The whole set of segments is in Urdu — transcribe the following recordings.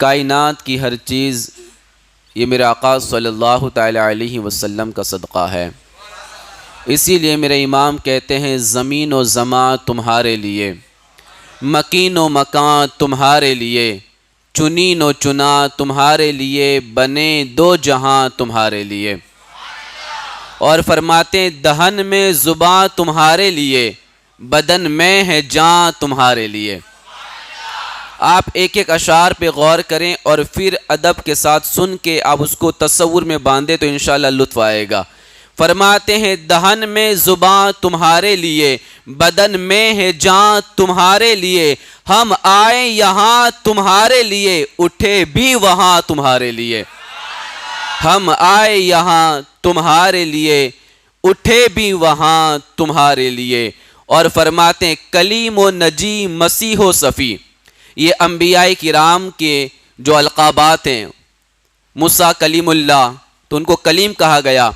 کائنات کی ہر چیز یہ میرے آقا صلی اللہ تعالی علیہ وسلم کا صدقہ ہے۔ اسی لیے میرے امام کہتے ہیں زمین و زمان تمہارے لیے، مکین و مکان تمہارے لیے، چنین و چنا تمہارے لیے، بنے دو جہاں تمہارے لیے۔ اور فرماتے ہیں دہن میں زباں تمہارے لیے، بدن میں ہے جاں تمہارے لیے۔ آپ ایک ایک اشعار پہ غور کریں اور پھر ادب کے ساتھ سن کے آپ اس کو تصور میں باندھیں تو انشاءاللہ لطف آئے گا۔ فرماتے ہیں دہن میں زباں تمہارے لیے، بدن میں ہے جاں تمہارے لیے، ہم آئے یہاں تمہارے لیے، اٹھے بھی وہاں تمہارے لیے۔ ہم آئے یہاں تمہارے لیے، اٹھے بھی وہاں تمہارے لیے۔ اور فرماتے ہیں کلیم و نجی مسیح و صفی، یہ انبیاء کرام کے جو القابات ہیں، موسیٰ کلیم اللہ تو ان کو کلیم کہا گیا،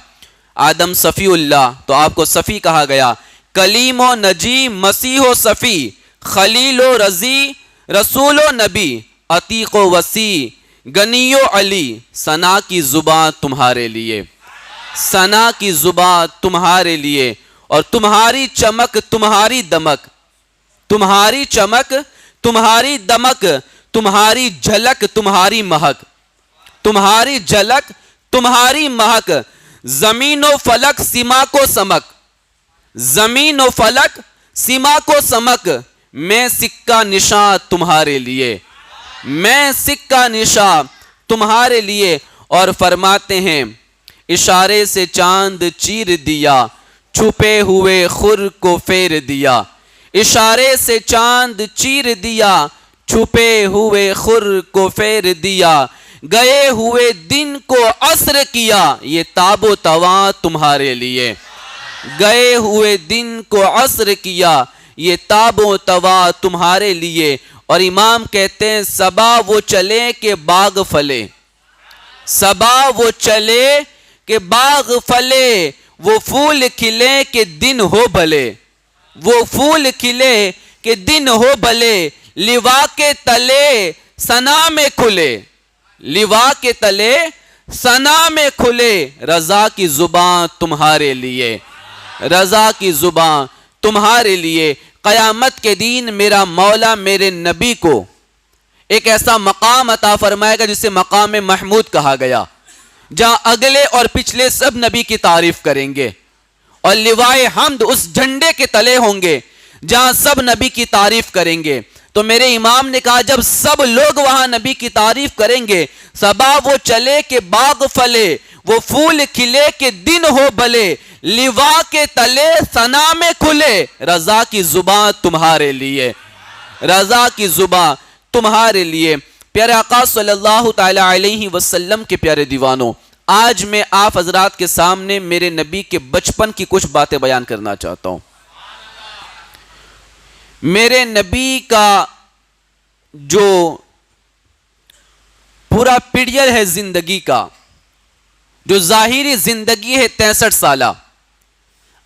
آدم صفی اللہ تو آپ کو صفی کہا گیا، کلیم و نجی مسیح و صفی، خلیل و رضی رسول و نبی، عتیق و وسیع غنی و علی، ثنا کی زباں تمہارے لیے، ثنا کی زباں تمہارے لیے، اور تمہاری چمک تمہاری دمک، تمہاری چمک تمہاری دمک، تمہاری جھلک تمہاری مہک، تمہاری جھلک تمہاری مہک، زمین و فلک سما کو سمک، زمین و فلک سما کو سمک، میں سکہ نشاں تمہارے لیے، میں سکہ نشاں تمہارے لیے۔ اور فرماتے ہیں اشارے سے چاند چیر دیا، چھپے ہوئے خور کو پھیر دیا، اشارے سے چاند چیر دیا، چھپے ہوئے خور کو پھیر دیا، گئے ہوئے دن کو عصر کیا، یہ تاب و تواں تمہارے لیے، گئے ہوئے دن کو عصر کیا، یہ تاب و تواں تمہارے لیے۔ اور امام کہتے ہیں صبا وہ چلے کہ باغ پھلے، صبا وہ چلے کہ باغ پھلے، وہ پھول کھلے کہ دن ہو بھلے، وہ پھول کھلے کہ دن ہو بھلے، لوا کے تلے ثنا میں کھلے، لوا کے تلے ثنا میں کھلے، رضا کی زباں تمہارے لیے، رضا کی زباں تمہارے لیے۔ قیامت کے دن میرا مولا میرے نبی کو ایک ایسا مقام عطا فرمائے گا جسے مقام محمود کہا گیا، جہاں اگلے اور پچھلے سب نبی کی تعریف کریں گے، اور لوائے حمد اس جھنڈے کے تلے ہوں گے جہاں سب نبی کی تعریف کریں گے۔ تو میرے امام نے کہا جب سب لوگ وہاں نبی کی تعریف کریں گے، صبا وہ چلے کہ باغ پھلے، وہ پھول کھلے کہ دن ہو بھلے، لوا کے تلے ثنا میں کھلے، رضا کی زباں تمہارے لیے، رضا کی زباں تمہارے لیے۔ پیارے آقا صلی اللہ تعالی علیہ وسلم کے پیارے دیوانوں، آج میں آپ حضرات کے سامنے میرے نبی کے بچپن کی کچھ باتیں بیان کرنا چاہتا ہوں۔ میرے نبی کا جو پورا پیریڈ ہے زندگی کا، جو ظاہری زندگی ہے 63 سالہ،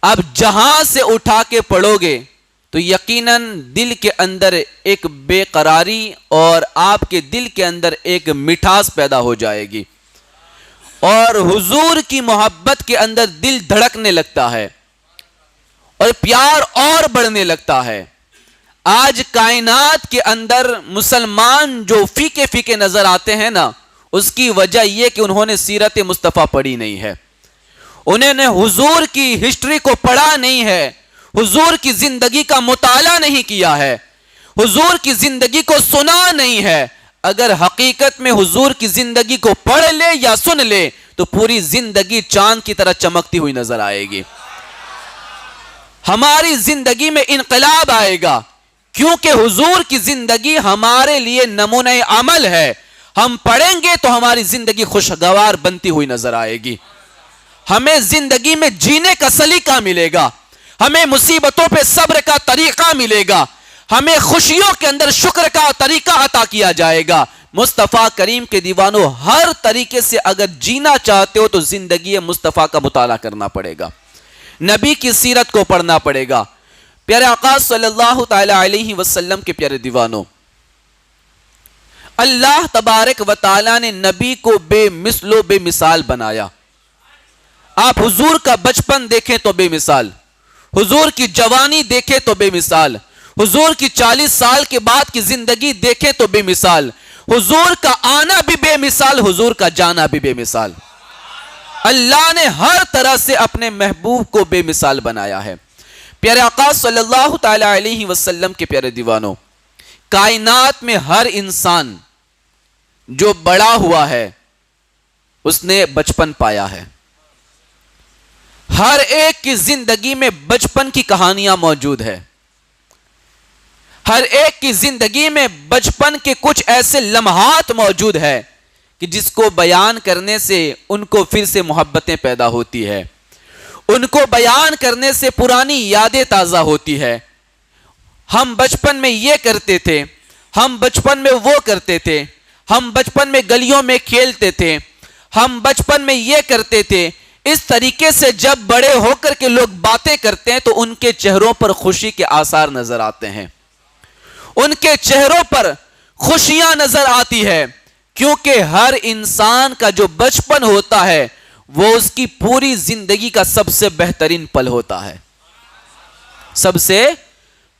اب جہاں سے اٹھا کے پڑھو گے تو یقیناً دل کے اندر ایک بے قراری اور آپ کے دل کے اندر ایک مٹھاس پیدا ہو جائے گی، اور حضور کی محبت کے اندر دل دھڑکنے لگتا ہے اور پیار اور بڑھنے لگتا ہے۔ آج کائنات کے اندر مسلمان جو فیکے فیکے نظر آتے ہیں نا، اس کی وجہ یہ کہ انہوں نے سیرت مصطفیٰ پڑھی نہیں ہے، انہوں نے حضور کی ہسٹری کو پڑھا نہیں ہے، حضور کی زندگی کا مطالعہ نہیں کیا ہے، حضور کی زندگی کو سنا نہیں ہے۔ اگر حقیقت میں حضور کی زندگی کو پڑھ لے یا سن لے تو پوری زندگی چاند کی طرح چمکتی ہوئی نظر آئے گی، ہماری زندگی میں انقلاب آئے گا، کیونکہ حضور کی زندگی ہمارے لیے نمونہ عمل ہے۔ ہم پڑھیں گے تو ہماری زندگی خوشگوار بنتی ہوئی نظر آئے گی، ہمیں زندگی میں جینے کا سلیقہ ملے گا، ہمیں مصیبتوں پہ صبر کا طریقہ ملے گا، ہمیں خوشیوں کے اندر شکر کا طریقہ عطا کیا جائے گا۔ مصطفیٰ کریم کے دیوانوں، ہر طریقے سے اگر جینا چاہتے ہو تو زندگی مصطفیٰ کا مطالعہ کرنا پڑے گا، نبی کی سیرت کو پڑھنا پڑے گا۔ پیارے آقا صلی اللہ تعالی علیہ وسلم کے پیارے دیوانوں، اللہ تبارک و تعالیٰ نے نبی کو بے مثل و بے مثال بنایا. آپ حضور کا بچپن دیکھیں تو بے مثال، حضور کی جوانی دیکھیں تو بے مثال، حضور کی 40 سال کے بعد کی زندگی دیکھیں تو بے مثال، حضور کا آنا بھی بے مثال، حضور کا جانا بھی بے مثال. اللہ نے ہر طرح سے اپنے محبوب کو بے مثال بنایا ہے. پیارے آقا صلی اللہ تعالی علیہ وسلم کے پیارے دیوانوں، کائنات میں ہر انسان جو بڑا ہوا ہے اس نے بچپن پایا ہے. ہر ایک کی زندگی میں بچپن کی کہانیاں موجود ہے. ہر ایک کی زندگی میں بچپن کے کچھ ایسے لمحات موجود ہے کہ جس کو بیان کرنے سے ان کو پھر سے محبتیں پیدا ہوتی ہے، ان کو بیان کرنے سے پرانی یادیں تازہ ہوتی ہے. ہم بچپن میں یہ کرتے تھے، ہم بچپن میں وہ کرتے تھے، ہم بچپن میں گلیوں میں کھیلتے تھے، ہم بچپن میں یہ کرتے تھے. اس طریقے سے جب بڑے ہو کر کے لوگ باتیں کرتے ہیں تو ان کے چہروں پر خوشی کے آثار نظر آتے ہیں، ان کے چہروں پر خوشیاں نظر آتی ہے، کیونکہ ہر انسان کا جو بچپن ہوتا ہے وہ اس کی پوری زندگی کا سب سے بہترین پل ہوتا ہے. سب سے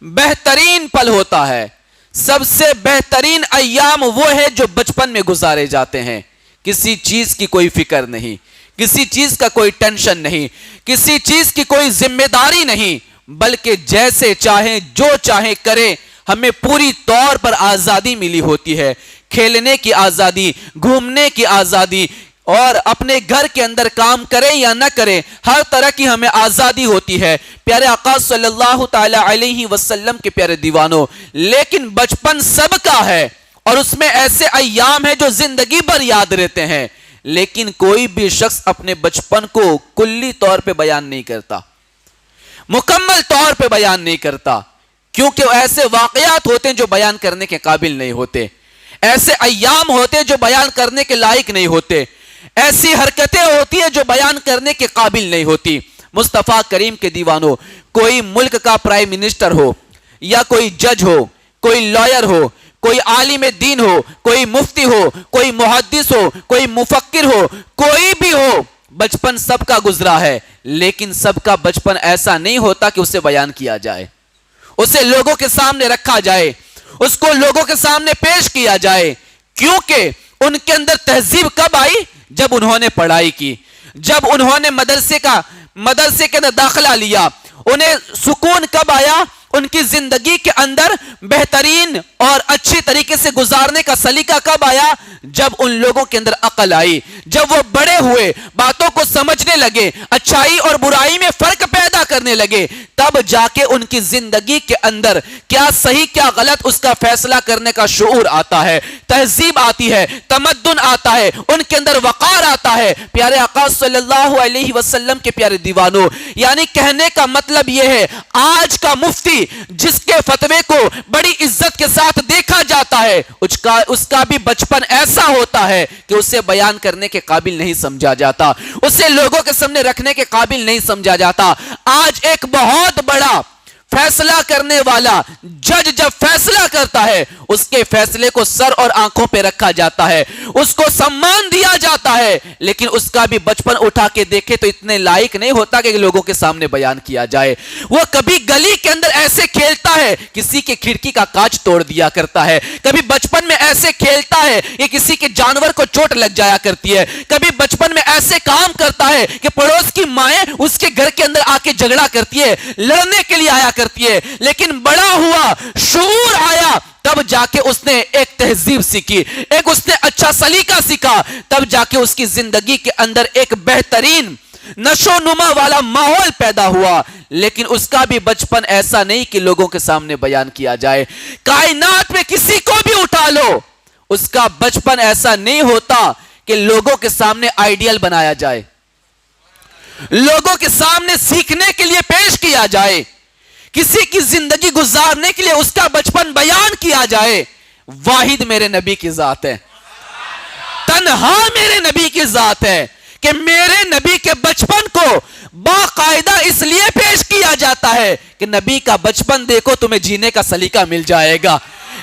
بہترین پل ہوتا ہے، سب سے بہترین ایام وہ ہے جو بچپن میں گزارے جاتے ہیں. کسی چیز کی کوئی فکر نہیں، کسی چیز کا کوئی ٹینشن نہیں، کسی چیز کی کوئی ذمہ داری نہیں، بلکہ جیسے چاہیں جو چاہیں کریں. ہمیں پوری طور پر آزادی ملی ہوتی ہے، کھیلنے کی آزادی، گھومنے کی آزادی، اور اپنے گھر کے اندر کام کریں یا نہ کریں ہر طرح کی ہمیں آزادی ہوتی ہے. پیارے آقا صلی اللہ تعالی علیہ وسلم کے پیارے دیوانوں، لیکن بچپن سب کا ہے اور اس میں ایسے ایام ہیں جو زندگی بھر یاد رہتے ہیں، لیکن کوئی بھی شخص اپنے بچپن کو کلی طور پہ بیان نہیں کرتا، مکمل طور پہ بیان نہیں کرتا، کیونکہ ایسے واقعات ہوتے ہیں جو بیان کرنے کے قابل نہیں ہوتے، ایسے ایام ہوتے ہیں جو بیان کرنے کے لائق نہیں ہوتے، ایسی حرکتیں ہوتی ہیں جو بیان کرنے کے قابل نہیں ہوتی. مصطفیٰ کریم کے دیوانوں، کوئی ملک کا پرائم منسٹر ہو یا کوئی جج ہو، کوئی لائر ہو، کوئی عالم دین ہو، کوئی مفتی ہو، کوئی محدث ہو، کوئی مفکر ہو، کوئی بھی ہو، بچپن سب کا گزرا ہے، لیکن سب کا بچپن ایسا نہیں ہوتا کہ اسے بیان کیا جائے، اسے لوگوں کے سامنے رکھا جائے، اس کو لوگوں کے سامنے پیش کیا جائے. کیونکہ ان کے اندر تہذیب کب آئی؟ جب انہوں نے پڑھائی کی، جب انہوں نے مدرسے کے اندر داخلہ لیا. انہیں سکون کب آیا؟ ان کی زندگی کے اندر بہترین اور اچھی طریقے سے گزارنے کا سلیقہ کب آیا؟ جب ان لوگوں کے اندر عقل آئی، جب وہ بڑے ہوئے، باتوں کو سمجھنے لگے، اچھائی اور برائی میں فرق پیدا کرنے لگے، تب جا کے ان کی زندگی کے اندر کیا صحیح کیا غلط اس کا فیصلہ کرنے کا شعور آتا ہے، تہذیب آتی ہے، تمدن آتا ہے، ان کے اندر وقار آتا ہے. پیارے آقا صلی اللہ علیہ وسلم کے پیارے دیوانوں، یعنی کہنے کا مطلب یہ ہے، آج کا مفتی جس کے فتوے کو بڑی عزت کے ساتھ دیکھا جاتا ہے، اس کا بھی بچپن ایسا ہوتا ہے کہ اسے بیان کرنے کے قابل نہیں سمجھا جاتا، اسے لوگوں کے سامنے رکھنے کے قابل نہیں سمجھا جاتا. آج ایک بہت بڑا فیصلہ کرنے والا جج جب فیصلہ کرتا ہے، اس کے فیصلے کو سر اور آنکھوں پہ رکھا جاتا ہے، اس کو سمان دیا جاتا ہے، لیکن اس کا بھی بچپن اٹھا کے دیکھے تو اتنے لائق نہیں ہوتا کہ لوگوں کے سامنے بیان کیا جائے. وہ کبھی گلی کے اندر ایسے کھیلتا ہے کسی کے کھڑکی کا کانچ توڑ دیا کرتا ہے، کبھی بچپن میں ایسے کھیلتا ہے کہ کسی کے جانور کو چوٹ لگ جایا کرتی ہے، کبھی بچپن میں ایسے کام کرتا ہے کہ پڑوس کی مائیں اس کے گھر کے اندر آ کے جھگڑا کرتی ہے، لڑنے کے لیے آیا کرتی ہے. لیکن بڑا ہوا، شعور آیا، تب جا کے اس نے ایک تہذیب سیکھی، ایک اس نے اچھا سلیقہ سیکھا، تب جا کے اس کی زندگی کے اندر ایک بہترین نشو نما والا ماحول پیدا ہوا. لیکن اس کا بھی بچپن ایسا نہیں کہ لوگوں کے سامنے بیان کیا جائے. کائنات میں کسی کو بھی اٹھا لو، اس کا بچپن ایسا نہیں ہوتا کہ لوگوں کے سامنے آئیڈیل بنایا جائے، لوگوں کے سامنے سیکھنے کے لیے پیش کیا جائے، کسی کی زندگی گزارنے کے لیے اس کا بچپن بیان کیا جائے. واحد میرے نبی کی ذات ہے، تنہا میرے نبی کی ذات ہے کہ میرے نبی کے بچپن کو باقاعدہ اس لیے پیش کیا جاتا ہے کہ نبی کا بچپن دیکھو تمہیں جینے کا سلیقہ مل جائے گا.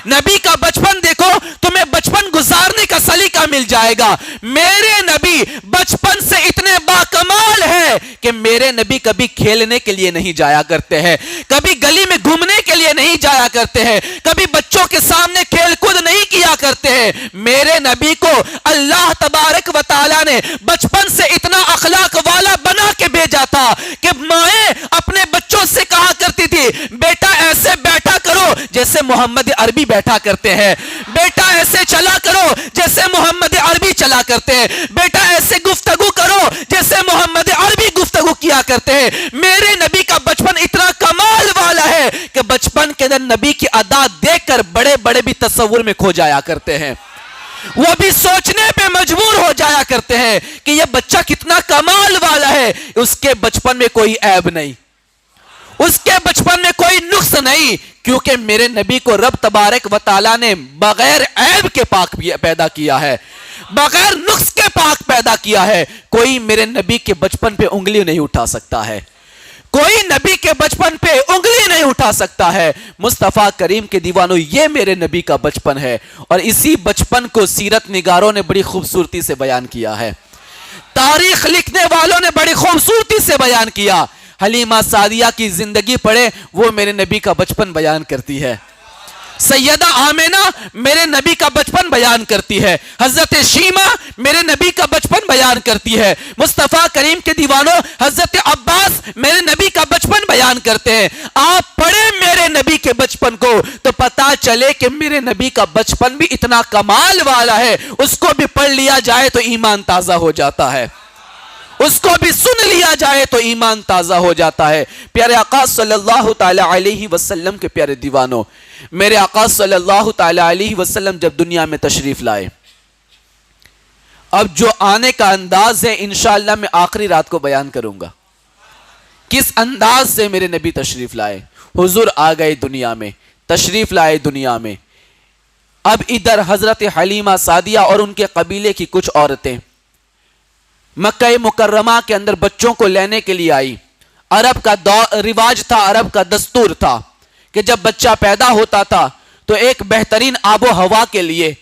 نبی کا بچپن دیکھو، تمہیں بچپن گزارنے کا سلیقہ مل جائے گا۔ میرے نبی بچپن سے اتنے باکمال ہیں کہ میرے نبی کبھی کھیلنے کے لیے نہیں جایا کرتے ہیں، کبھی گلی میں گھومنے کے لیے نہیں جایا کرتے ہیں، کبھی بچوں کے سامنے کھیل کود نہیں کیا کرتے ہیں۔ میرے نبی کو اللہ تبارک و تعالیٰ نے بچپن سے اتنا اخلاق والا بنا کے بھیجا تھا کہ مائیں اپنے بچوں سے کہا کرتی تھی، بیٹا ایسے بیٹھا کرو جیسے محمد عربی بیٹھا کرتے ہیں، بیٹا ایسے چلا کرو جیسے محمد عربی چلا کرتے ہیں، بیٹا ایسے گفتگو کرو جیسے محمد عربی گفتگو کیا کرتے ہیں۔ میرے نبی کا بچپن اتنا کمال والا ہے کہ بچپن کے اندر نبی کی ادا دیکھ کر بڑے بڑے بھی تصور میں کھو جایا کرتے ہیں، وہ بھی سوچنے پہ مجبور ہو جایا کرتے ہیں کہ یہ بچہ کتنا کمال والا ہے۔ اس کے بچپن میں کوئی عیب نہیں، اس کے بچپن میں کوئی نقص نہیں، کیونکہ میرے نبی کو رب تبارک و تعالیٰ نے بغیر عیب کے پاک پیدا کیا ہے، بغیر نقص کے پاک پیدا کیا ہے۔ کوئی میرے نبی کے بچپن پہ انگلی نہیں اٹھا سکتا ہے، کوئی نبی کے بچپن پہ انگلی نہیں اٹھا سکتا ہے۔ مصطفیٰ کریم کے دیوانوں، یہ میرے نبی کا بچپن ہے، اور اسی بچپن کو سیرت نگاروں نے بڑی خوبصورتی سے بیان کیا ہے، تاریخ لکھنے والوں نے بڑی خوبصورتی سے بیان کیا۔ حلیمہ سعدیہ کی زندگی پڑھے، وہ میرے نبی کا بچپن بیان کرتی ہے۔ سیدہ آمینہ میرے نبی کا بچپن بیان کرتی ہے، حضرت شیمہ میرے نبی کا بچپن بیان کرتی ہے، مصطفیٰ کریم کے دیوانوں حضرت عباس میرے نبی کا بچپن بیان کرتے ہیں۔ آپ پڑھیں میرے نبی کے بچپن کو تو پتا چلے کہ میرے نبی کا بچپن بھی اتنا کمال والا ہے، اس کو بھی پڑھ لیا جائے تو ایمان تازہ ہو جاتا ہے، اس کو بھی سن لیا جائے تو ایمان تازہ ہو جاتا ہے۔ پیارے آقا صلی اللہ تعالی علیہ وسلم کے پیارے دیوانوں، میرے آقا صلی اللہ تعالی علیہ وسلم جب دنیا میں تشریف لائے، اب جو آنے کا انداز ہے انشاءاللہ میں آخری رات کو بیان کروں گا، کس انداز سے میرے نبی تشریف لائے۔ حضور آ گئے دنیا میں، تشریف لائے دنیا میں۔ اب ادھر حضرت حلیمہ سعدیہ اور ان کے قبیلے کی کچھ عورتیں مکہ مکرمہ کے اندر بچوں کو لینے کے لیے آئی۔ عرب کا رواج تھا، عرب کا دستور تھا کہ جب بچہ پیدا ہوتا تھا تو ایک بہترین آب و ہوا کے لیے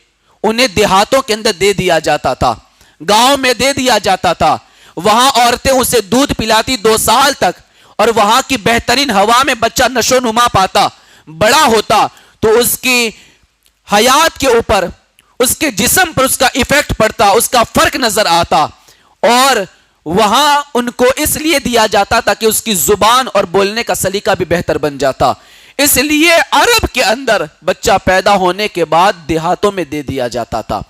انہیں دیہاتوں کے اندر دے دیا جاتا تھا، گاؤں میں دے دیا جاتا تھا۔ وہاں عورتیں اسے دودھ پلاتی 2 سال تک، اور وہاں کی بہترین ہوا میں بچہ نشو نما پاتا، بڑا ہوتا تو اس کی حیات کے اوپر، اس کے جسم پر اس کا ایفیکٹ پڑتا، اس کا فرق نظر آتا، اور وہاں ان کو اس لیے دیا جاتا تھا کہ اس کی زبان اور بولنے کا سلیقہ بھی بہتر بن جاتا۔ اس لیے عرب کے اندر بچہ پیدا ہونے کے بعد دیہاتوں میں دے دیا جاتا تھا،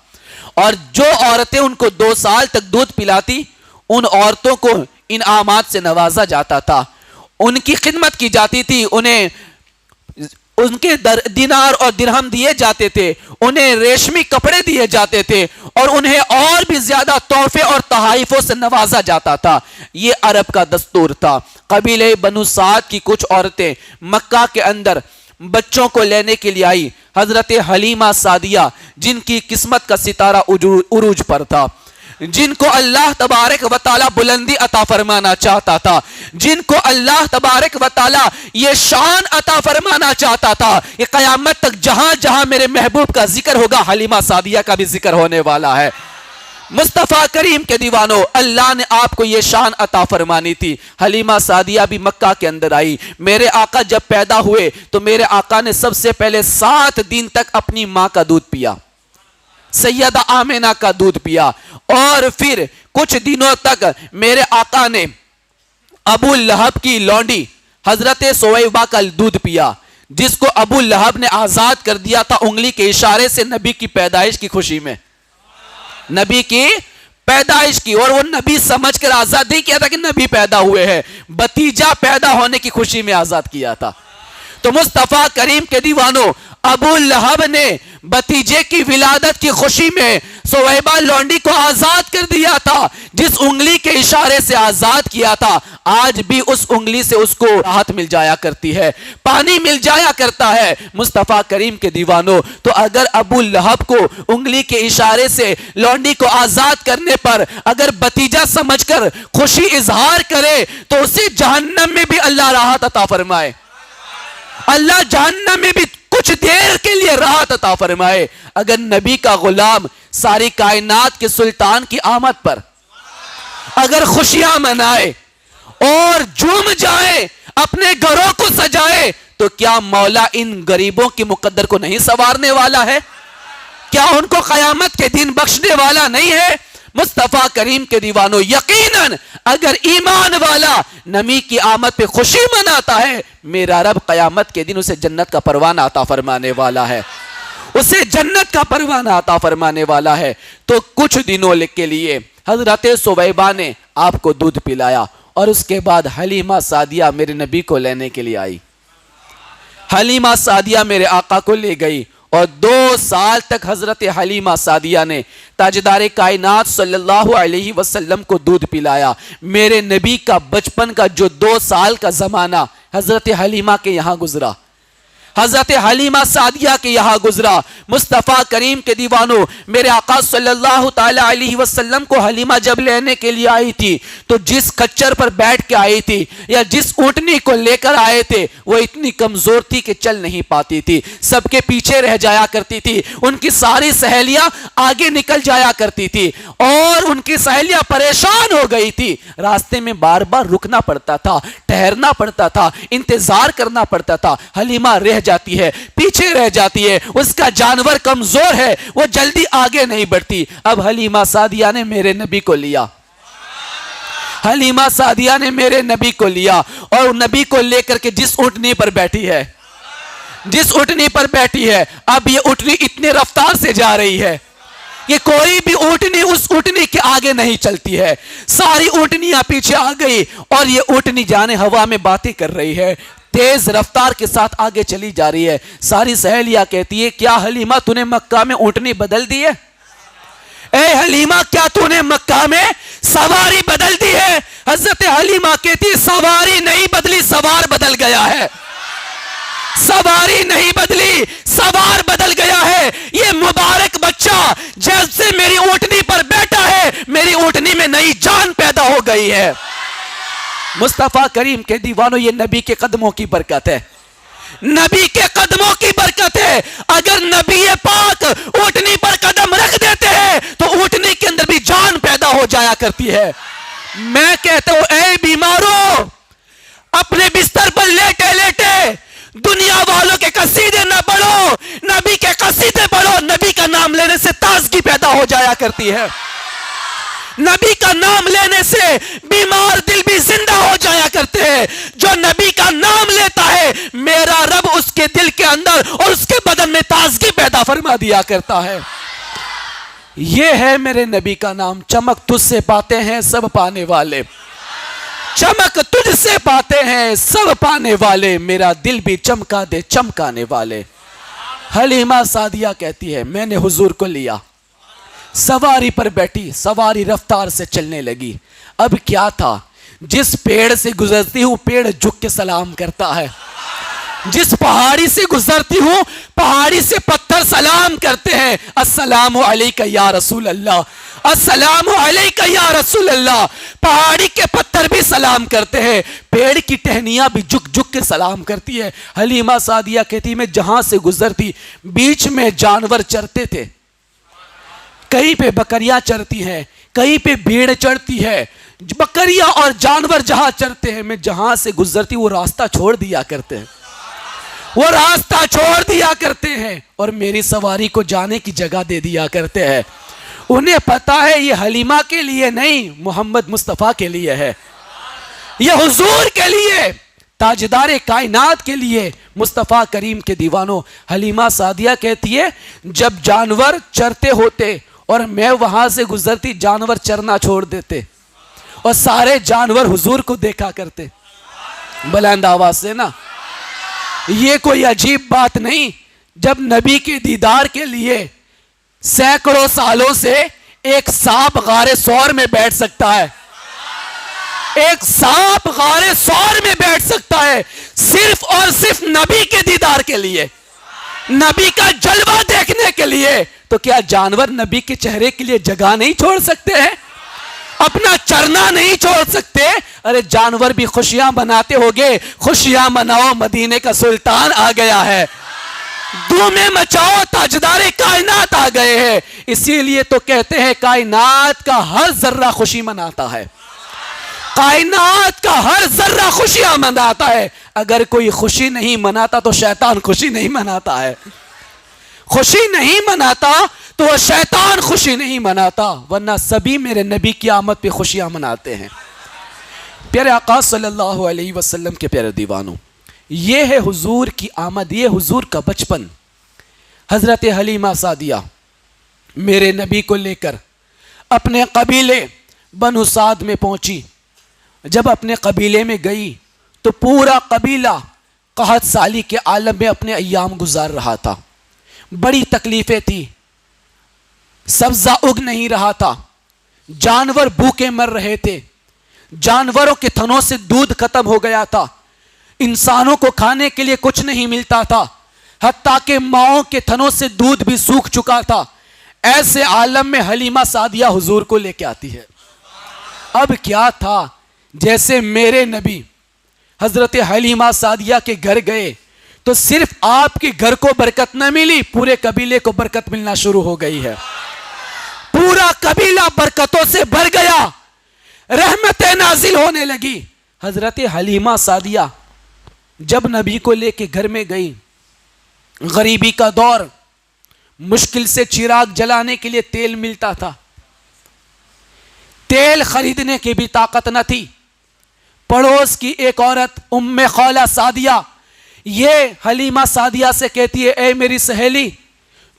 اور جو عورتیں ان کو 2 سال تک دودھ پلاتی ان عورتوں کو انعامات سے نوازا جاتا تھا، ان کی خدمت کی جاتی تھی، انہیں ان کے دینار اور درہم دیے جاتے تھے، انہیں ریشمی کپڑے دیے جاتے تھے، اور انہیں اور بھی زیادہ تحفے اور تحائفوں سے نوازا جاتا تھا۔ یہ عرب کا دستور تھا۔ قبیلے بنو سعد کی کچھ عورتیں مکہ کے اندر بچوں کو لینے کے لیے آئی۔ حضرت حلیمہ سعدیہ جن کی قسمت کا ستارہ عروج پر تھا، جن کو اللہ تبارک و تعالی بلندی عطا فرمانا چاہتا تھا، جن کو اللہ تبارک و تعالی یہ شان عطا فرمانا چاہتا تھا کہ قیامت تک جہاں جہاں میرے محبوب کا ذکر ہوگا حلیمہ سعدیہ کا بھی ذکر ہونے والا ہے۔ مصطفیٰ کریم کے دیوانوں، اللہ نے آپ کو یہ شان عطا فرمانی تھی۔ حلیمہ سعدیہ بھی مکہ کے اندر آئی۔ میرے آقا جب پیدا ہوئے تو میرے آقا نے سب سے پہلے 7 دن تک اپنی ماں کا دودھ پیا، سیدہ آمینہ کا دودھ پیا، اور پھر کچھ دنوں تک میرے آقا نے ابو لہب کی لونڈی حضرت سویبہ کا دودھ پیا، جس کو ابو لہب نے آزاد کر دیا تھا انگلی کے اشارے سے نبی کی پیدائش کی خوشی میں، نبی کی پیدائش کی، اور وہ نبی سمجھ کر آزاد نہیں کیا تھا کہ نبی پیدا ہوئے ہیں، بھتیجا پیدا ہونے کی خوشی میں آزاد کیا تھا۔ تو مصطفیٰ کریم کے دیوانوں، ابو لہب نے بھتیجے کی ولادت کی خوشی میں سویبہ لونڈی کو آزاد کر دیا تھا، جس انگلی کے اشارے سے آزاد کیا تھا۔ آج بھی اس انگلی سے اس کو راحت مل جایا کرتی ہے، پانی مل جایا کرتا ہے۔ مصطفیٰ کریم کے دیوانوں، تو اگر ابو لہب کو انگلی کے اشارے سے لونڈی کو آزاد کرنے پر اگر بھتیجا سمجھ کر خوشی اظہار کرے تو اسے جہنم میں بھی اللہ راحت عطا فرمائے، اللہ جہنم میں بھی کچھ دیر کے لیے راحت عطا فرمائے۔ اگر نبی کا غلام ساری کائنات کے سلطان کی آمد پر اگر خوشیاں منائے اور جھوم جائے، اپنے گھروں کو سجائے، تو کیا مولا ان غریبوں کی مقدر کو نہیں سنوارنے والا ہے؟ کیا ان کو قیامت کے دن بخشنے والا نہیں ہے؟ مصطفیٰ کریم کے دیوانوں، یقیناً اگر ایمان والا نبی کی آمد پہ خوشی مناتا ہے، میرا رب قیامت کے دن اسے جنت کا پروانہ عطا فرمانے والا ہے، اسے جنت کا پروانہ عطا فرمانے والا ہے۔ تو کچھ دنوں کے لیے حضرت سویبہ نے آپ کو دودھ پلایا، اور اس کے بعد حلیمہ سعدیہ میرے نبی کو لینے کے لیے آئی۔ حلیمہ سعدیہ میرے آقا کو لے گئی، اور 2 سال تک حضرت حلیمہ سعدیہ نے تاجدار کائنات صلی اللہ علیہ وسلم کو دودھ پلایا۔ میرے نبی کا بچپن کا جو 2 سال کا زمانہ حضرت حلیمہ کے یہاں گزرا، حضرت حلیمہ سعدیہ کے یہاں گزرا۔ مصطفیٰ کریم کے دیوانوں، میرے آقا صلی اللہ تعالی علیہ وسلم کو حلیمہ جب لینے کے لیے آئی تھی، تو جس کچر پر بیٹھ کے آئی تھی یا جس اونٹنی کو لے کر آئے تھے، وہ اتنی کمزور تھی کہ چل نہیں پاتی تھی، سب کے پیچھے رہ جایا کرتی تھی، ان کی ساری سہیلیاں آگے نکل جایا کرتی تھی، اور ان کی سہیلیاں پریشان ہو گئی تھی۔ راستے میں بار بار رکنا پڑتا تھا، ٹھہرنا پڑتا تھا، انتظار کرنا پڑتا تھا۔ حلیمہ رہ جاتی ہے، پیچھے رہ جاتی ہے، اس کا جانور کمزور ہے، وہ جلدی آگے نہیں بڑھتی۔ اب حلیمہ سعدیہ نے میرے نبی کو لیا، حلیمہ سعدیہ نے میرے نبی کو لیا، اور نبی کو لے کر کے جس اونٹنی پر بیٹھی ہے، جس اونٹنی پر بیٹھی ہے، اب یہ اونٹنی اتنی رفتار سے جا رہی ہے کہ کوئی بھی اونٹنی اس اونٹنی کے آگے نہیں چلتی ہے، ساری اونٹنیاں پیچھے آ گئی، اور یہ اونٹنی جانے ہوا میں باتیں کر رہی ہے، تیز رفتار کے ساتھ آگے چلی جا رہی ہے۔ ساری سہیلیاں کہتی ہے، کیا حلیمہ تو نے مکہ میں اونٹنی بدل دی ہے؟ اے حلیمہ کیا تو نے مکہ میں سواری بدل دی ہے؟ حضرت حلیمہ کہتی ہے، سواری نہیں بدلی، سوار بدل گیا ہے، سواری نہیں بدلی، سوار بدل گیا ہے۔ یہ مبارک بچہ جب سے میری اونٹنی پر بیٹھا ہے، میری اونٹنی میں نئی جان پیدا ہو گئی ہے۔ مصطفیٰ کریم کے دیوانوں، یہ نبی کے قدموں کی برکت ہے، نبی کے قدموں کی برکت ہے۔ اگر نبی پاک اونٹنی پر قدم رکھ دیتے ہیں تو اونٹنی کے اندر بھی جان پیدا ہو جایا کرتی ہے۔ میں کہتا ہوں، اے بیماروں، اپنے بستر پر لیٹے لیٹے دنیا والوں کے قصیدے نہ پڑھو، نبی کے قصیدے پڑھو۔ نبی کا نام لینے سے تازگی پیدا ہو جایا کرتی ہے، نبی کا نام لینے سے بیمار دل بھی زندہ ہو جایا کرتے ہیں۔ جو نبی کا نام لیتا ہے، میرا رب اس کے دل کے اندر اور اس کے بدن میں تازگی پیدا فرما دیا کرتا ہے۔ یہ ہے میرے نبی کا نام، چمک تجھ سے پاتے ہیں سب پانے والے، چمک تجھ سے پاتے ہیں سب پانے والے، میرا دل بھی چمکا دے چمکانے والے۔ حلیمہ سعدیہ کہتی ہے، میں نے حضور کو لیا، سواری پر بیٹھی، سواری رفتار سے چلنے لگی۔ اب کیا تھا، جس پیڑ سے گزرتی ہوں پیڑ جھک کے سلام کرتا ہے، جس پہاڑی سے گزرتی ہوں پہاڑی سے پتھر سلام کرتے ہیں، السلام علیکہ یا رسول اللہ، السلام علیکہ یا رسول اللہ۔ پہاڑی کے پتھر بھی سلام کرتے ہیں، پیڑ کی ٹہنیاں بھی جھک جھک کے سلام کرتی ہے۔ حلیمہ سعدیہ کہتی، میں جہاں سے گزرتی بیچ میں جانور چرتے تھے، کہیں پہ بکریاں چرتی ہیں، کہیں پہ بھیڑ چرتی ہے، بکریاں اور جانور جہاں چرتے ہیں، میں جہاں سے گزرتی وہ راستہ چھوڑ دیا کرتے ہیں، وہ راستہ چھوڑ دیا کرتے ہیں، اور میری سواری کو جانے کی جگہ دے دیا کرتے ہیں۔ انہیں پتا ہے یہ حلیمہ کے لیے نہیں، محمد مصطفیٰ کے لیے ہے، یہ حضور کے لیے، تاجدار کائنات کے لیے۔ مصطفیٰ کریم کے دیوانوں، حلیمہ سعدیہ کہتی ہے، جب جانور چرتے ہوتے اور میں وہاں سے گزرتی، جانور چرنا چھوڑ دیتے اور سارے جانور حضور کو دیکھا کرتے بلند آواز سے نا۔ یہ کوئی عجیب بات نہیں، جب نبی کے دیدار کے لیے سینکڑوں سالوں سے ایک سانپ غار ثور میں بیٹھ سکتا ہے، ایک سانپ غار ثور میں بیٹھ سکتا ہے، صرف اور صرف نبی کے دیدار کے لیے، نبی کا جلوہ دیکھنے کے لیے، تو کیا جانور نبی کے چہرے کے لیے جگہ نہیں چھوڑ سکتے ہیں؟ اپنا چرنا نہیں چھوڑ سکتے؟ ارے جانور بھی خوشیاں مناتے ہوگے، خوشیاں مناؤ، مدینے کا سلطان آ گیا ہے، دھومیں مچاؤ تاجدار کائنات آ گئے ہیں. اسی لیے تو کہتے ہیں کائنات کا ہر ذرہ خوشی مناتا ہے. کائنات کا ہر ذرہ خوشیاں مناتا ہے. اگر کوئی خوشی نہیں مناتا تو شیطان خوشی نہیں مناتا ہے. خوشی نہیں مناتا تو وہ شیطان خوشی نہیں مناتا، ورنہ سبھی میرے نبی کی آمد پہ خوشیاں مناتے ہیں. پیارے آقا صلی اللہ علیہ وسلم کے پیارے دیوانوں، یہ ہے حضور کی آمد، یہ حضور کا بچپن. حضرت حلیمہ سعدیہ میرے نبی کو لے کر اپنے قبیلے بنو سعد میں پہنچی. جب اپنے قبیلے میں گئی تو پورا قبیلہ قحط سالی کے عالم میں اپنے ایام گزار رہا تھا. بڑی تکلیفیں تھی، سبزہ اگ نہیں رہا تھا، جانور بھوکے مر رہے تھے، جانوروں کے تھنوں سے دودھ ختم ہو گیا تھا، انسانوں کو کھانے کے لیے کچھ نہیں ملتا تھا، حتیٰ کہ ماؤں کے تھنوں سے دودھ بھی سوکھ چکا تھا. ایسے عالم میں حلیمہ سعدیہ حضور کو لے کے آتی ہے. اب کیا تھا، جیسے میرے نبی حضرت حلیمہ سعدیہ کے گھر گئے تو صرف آپ کے گھر کو برکت نہ ملی، پورے قبیلے کو برکت ملنا شروع ہو گئی ہے. پورا قبیلہ برکتوں سے بھر گیا، رحمتیں نازل ہونے لگی. حضرت حلیمہ سعدیہ جب نبی کو لے کے گھر میں گئی، غریبی کا دور، مشکل سے چراغ جلانے کے لیے تیل ملتا تھا، تیل خریدنے کی بھی طاقت نہ تھی. پڑوس کی ایک عورت ام خولہ سعدیہ یہ حلیمہ سعدیہ سے کہتی ہے، اے میری سہیلی،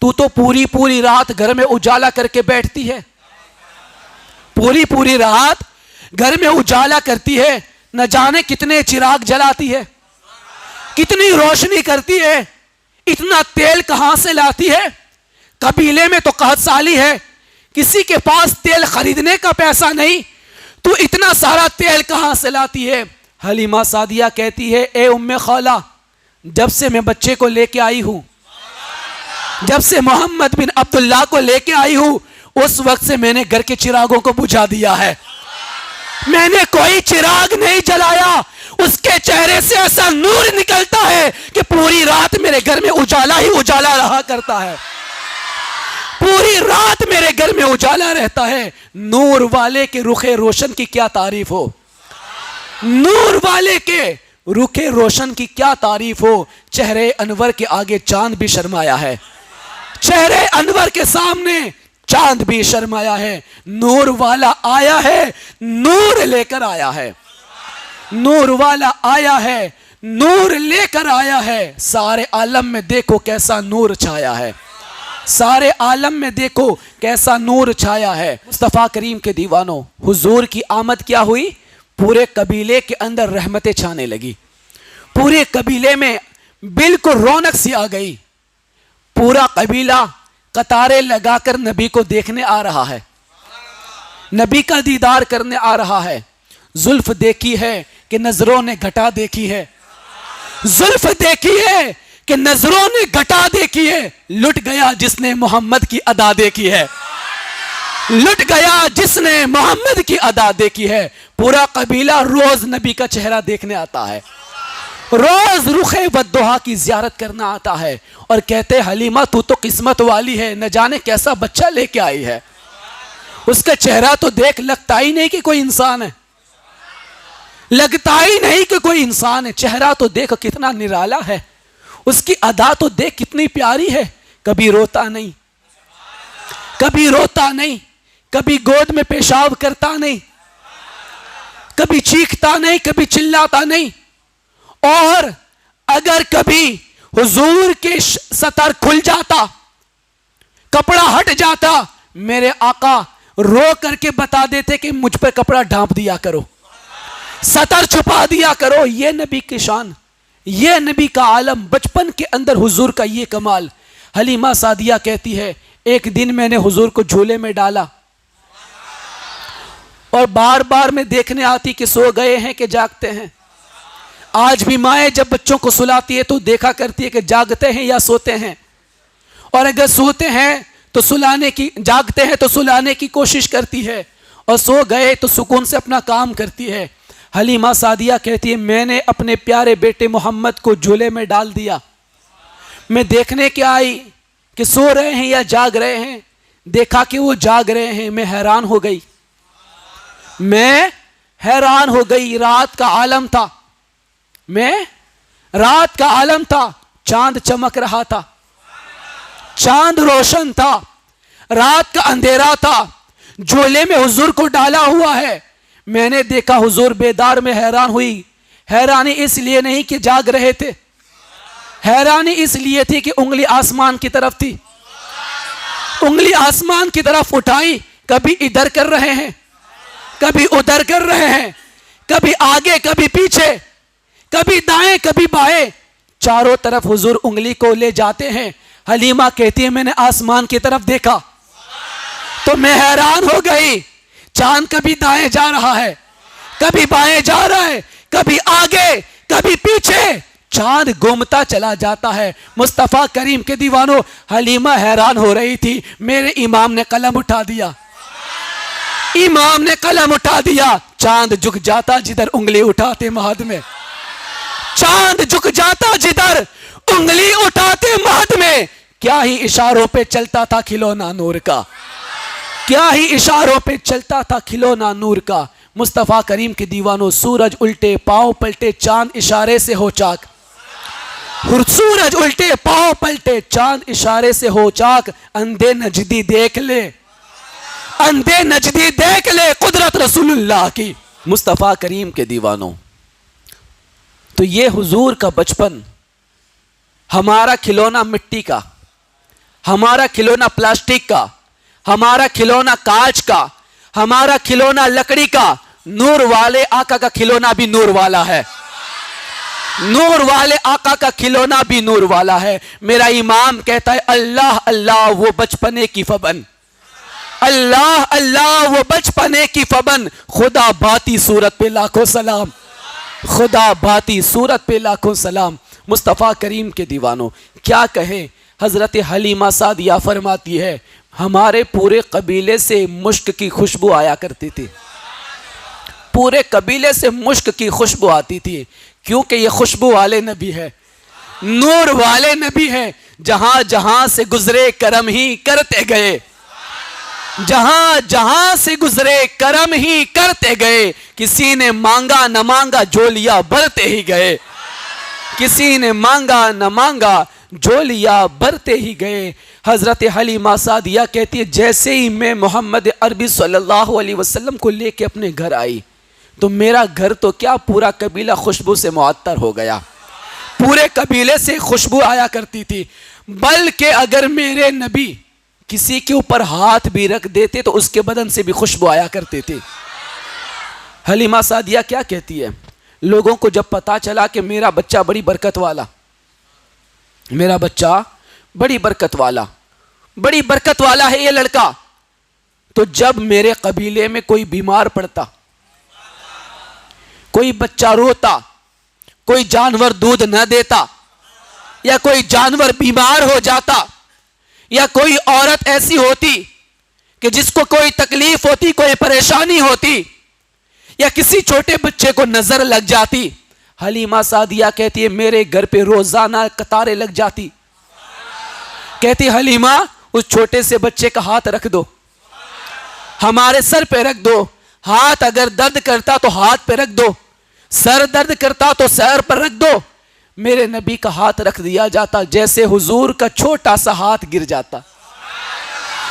تو پوری رات گھر میں اجالا کر کے بیٹھتی ہے، پوری رات گھر میں اجالا کرتی ہے، نہ جانے کتنے چراغ جلاتی ہے، کتنی روشنی کرتی ہے، اتنا تیل کہاں سے لاتی ہے؟ قبیلے میں تو قحط سالی ہے، کسی کے پاس تیل خریدنے کا پیسہ نہیں، تو اتنا سارا تیل کہاں سے لاتی ہے؟ حلیمہ سعدیہ کہتی ہے، اے ام خولہ، جب سے میں بچے کو لے کے آئی ہوں، جب سے محمد بن عبداللہ کو لے کے آئی ہوں، اس وقت سے میں نے گھر کے چراغوں کو بجھا دیا ہے، میں نے کوئی چراغ نہیں جلایا. اس کے چہرے سے ایسا نور نکلتا ہے کہ پوری رات میرے گھر میں اجالا ہی اجالا رہا کرتا ہے، پوری رات میرے گھر میں اجالا رہتا ہے. نور والے کے رخ روشن کی کیا تعریف ہو، نور والے کے رخ روشن کی کیا تعریف ہو. چہرے انور کے آگے چاند بھی شرمایا ہے، چہرے انور کے سامنے چاند بھی شرمایا ہے. نور والا آیا ہے، نور لے کر آیا ہے، نور والا آیا ہے، نور لے کر آیا ہے. سارے عالم میں دیکھو کیسا نور چھایا ہے، سارے عالم میں دیکھو کیسا نور چھایا ہے. مصطفیٰ کریم کے دیوانوں، حضور کی آمد کیا ہوئی؟ پورے قبیلے کے اندر رحمتیں چھانے لگی، پورے قبیلے میں بالکل رونق سی آ گئی. پورا قبیلہ قطاریں لگا کر نبی کو دیکھنے آ رہا ہے، نبی کا دیدار کرنے آ رہا ہے. زلف دیکھی ہے کہ نظروں نے گھٹا دیکھی ہے، زلف دیکھی ہے کہ نظروں نے گھٹا دیکھی ہے. لٹ گیا جس نے محمد کی ادا دیکھی ہے، لٹ گیا جس نے محمد کی ادا دیکھی ہے. پورا قبیلہ روز نبی کا چہرہ دیکھنے آتا ہے، روز رخ والضحیٰ کی زیارت کرنا آتا ہے، اور کہتے حلیمہ تو قسمت والی ہے، نہ جانے کیسا بچہ لے کے آئی ہے. اس کا چہرہ تو دیکھ لگتا ہی نہیں کہ کوئی انسان ہے، لگتا ہی نہیں کہ کوئی انسان ہے. چہرہ تو دیکھ کتنا نرالا ہے، اس کی ادا تو دیکھ کتنی پیاری ہے. کبھی روتا نہیں، کبھی روتا نہیں، کبھی گود میں پیشاب کرتا نہیں، کبھی چیختا نہیں، کبھی چلاتا نہیں. اور اگر کبھی حضور کے سطر کھل جاتا، کپڑا ہٹ جاتا، میرے آقا رو کر کے بتا دیتے کہ مجھ پہ کپڑا ڈھانپ دیا کرو، سطر چھپا دیا کرو. یہ نبی کی شان، یہ نبی کا عالم، بچپن کے اندر حضور کا یہ کمال. حلیمہ سعدیہ کہتی ہے، ایک دن میں نے حضور کو جھولے میں ڈالا اور بار بار میں دیکھنے آتی کہ سو گئے ہیں کہ جاگتے ہیں. آج بھی مائیں جب بچوں کو سلاتی ہے تو دیکھا کرتی ہے کہ جاگتے ہیں یا سوتے ہیں، اور اگر سوتے ہیں تو جاگتے ہیں تو سلانے کی کوشش کرتی ہے، اور سو گئے تو سکون سے اپنا کام کرتی ہے. حلیمہ سعدیہ کہتی ہے، میں نے اپنے پیارے بیٹے محمد کو جھولے میں ڈال دیا، میں دیکھنے کیا آئی کہ سو رہے ہیں یا جاگ رہے ہیں. دیکھا کہ وہ جاگ رہے ہیں. میں حیران ہو گئی. میں حیران ہو گئی. رات کا عالم تھا. میں رات کا عالم تھا. چاند چمک رہا تھا. چاند روشن تھا. رات کا اندھیرا تھا. جھولے میں حضور کو ڈالا ہوا ہے. میں نے دیکھا حضور بیدار. میں حیران ہوئی. حیرانی اس لیے نہیں کہ جاگ رہے تھے. حیرانی اس لیے تھی کہ انگلی آسمان کی طرف تھی. انگلی آسمان کی طرف اٹھائی. کبھی ادھر کر رہے ہیں, کبھی ادھر کر رہے ہیں, کبھی آگے کبھی پیچھے, کبھی دائیں کبھی بائیں. چاروں طرف حضور انگلی کو لے جاتے ہیں. حلیمہ کہتی ہے میں نے آسمان کی طرف دیکھا تو میں حیران ہو گئی. چاند کبھی دائیں جا رہا ہے, کبھی بائیں جا رہا ہے, کبھی آگے کبھی پیچھے. چاند گھومتا چلا جاتا ہے. مصطفیٰ کریم کے دیوانوں, حلیمہ حیران ہو رہی تھی. میرے امام نے قلم اٹھا دیا. امام نے قلم اٹھا دیا. چاند جھک جاتا جدھر انگلی اٹھاتے مہد میں. چاند جھک جاتا جدھر انگلی اٹھاتے مہد میں. کیا ہی اشاروں پہ چلتا تھا کھلونا نور کا. کیا ہی اشاروں پہ چلتا تھا کھلونا نور کا. مصطفیٰ کریم کے دیوانوں, سورج الٹے پاؤں پلٹے, چاند اشارے سے ہو چاک. سورج الٹے پاؤں پلٹے, چاند اشارے سے ہو چاک. اندھے نجدی دیکھ لے, اندھے نجدی دیکھ لے قدرت رسول اللہ کی. مصطفیٰ کریم کے دیوانوں, تو یہ حضور کا بچپن. ہمارا کھلونا مٹی کا, ہمارا کھلونا پلاسٹک کا, ہمارا کھلونا کانچ کا, ہمارا کھلونا لکڑی کا. نور والے آقا کا کھلونا بھی نور والا ہے. نور والے آقا کا کھلونا بھی نور والا ہے. میرا امام کہتا ہے اللہ اللہ وہ بچپنے کی فبن, اللہ اللہ وہ بچپنے کی فبن. خدا بھاتی صورت پہ لاکھوں سلام, خدا بھاتی صورت پہ لاکھوں سلام. مصطفیٰ کریم کے دیوانوں, کیا کہیں. حضرت حلیمہ سعدیہ فرماتی ہے ہمارے پورے قبیلے سے مشک کی خوشبو آیا کرتی تھی. پورے قبیلے سے مشک کی خوشبو آتی تھی, کیونکہ یہ خوشبو والے نبی ہے, نور والے نبی ہے. جہاں جہاں سے گزرے کرم ہی کرتے گئے, جہاں جہاں سے گزرے کرم ہی کرتے گئے. کسی نے مانگا نہ مانگا جھولیاں بھرتے ہی گئے, کسی نے مانگا نہ مانگا جھولیاں بھرتے ہی گئے. حضرت حلیمہ سعدیہ کہتی ہے جیسے ہی میں محمد عربی صلی اللہ علیہ وسلم کو لے کے اپنے گھر آئی تو میرا گھر تو کیا پورا قبیلہ خوشبو سے معطر ہو گیا. پورے قبیلے سے خوشبو آیا کرتی تھی. بلکہ اگر میرے نبی کسی کے اوپر ہاتھ بھی رکھ دیتے تو اس کے بدن سے بھی خوشبو آیا کرتی تھی. حلیمہ سعدیہ کیا کہتی ہے, لوگوں کو جب پتا چلا کہ میرا بچہ بڑی برکت والا, میرا بچہ بڑی برکت والا, بڑی برکت والا ہے یہ لڑکا, تو جب میرے قبیلے میں کوئی بیمار پڑتا, کوئی بچہ روتا, کوئی جانور دودھ نہ دیتا, یا کوئی جانور بیمار ہو جاتا, یا کوئی عورت ایسی ہوتی کہ جس کو کوئی تکلیف ہوتی, کوئی پریشانی ہوتی, یا کسی چھوٹے بچے کو نظر لگ جاتی, حلیمہ سعدیہ کہتی ہے میرے گھر پہ روزانہ قطاریں لگ جاتی. کہتی حلیمہ اس چھوٹے سے بچے کا ہاتھ رکھ دو, ہمارے سر پہ رکھ دو. ہاتھ اگر درد کرتا تو ہاتھ پہ رکھ دو, سر درد کرتا تو سر پر رکھ دو. میرے نبی کا ہاتھ رکھ دیا جاتا, جیسے حضور کا چھوٹا سا ہاتھ گر جاتا,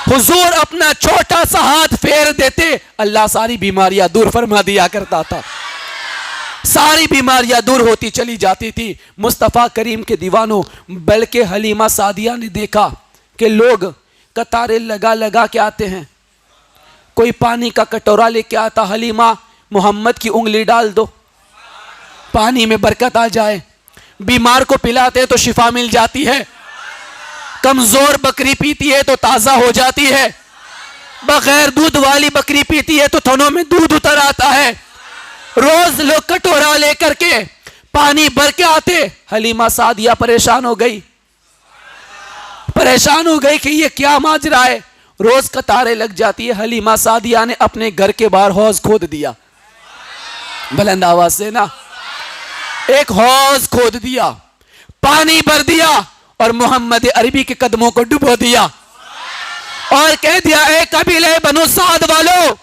حضور اپنا چھوٹا سا ہاتھ پھیر دیتے, اللہ ساری بیماریاں دور فرما دیا کرتا تھا, ساری بیماریاں دور ہوتی چلی جاتی تھی. مصطفیٰ کریم کے دیوانوں, بلکہ حلیمہ سعدیہ نے دیکھا کہ لوگ قطاریں لگا لگا کے آتے ہیں, کوئی پانی کا کٹورا لے کے آتا, حلیمہ محمد کی انگلی ڈال دو پانی میں برکت آ جائے. بیمار کو پلاتے تو شفا مل جاتی ہے, کمزور بکری پیتی ہے تو تازہ ہو جاتی ہے, بغیر دودھ والی بکری پیتی ہے تو تھنوں میں دودھ اتر آتا ہے. روز لوگ کٹورا لے کر کے پانی بھر کے آتے. حلیمہ سعدیہ پریشان ہو گئی, پریشان ہو گئی کہ یہ کیا ماجرا ہے. روز قطاریں لگ جاتی ہے. حلیمہ سعدیہ نے اپنے گھر کے باہر حوض کھود دیا, بلند آواز سے نا, ایک حوض کھود دیا, پانی بھر دیا, اور محمد عربی کے قدموں کو ڈبو دیا اور کہہ دیا اے قبیلے بنو سعد والو،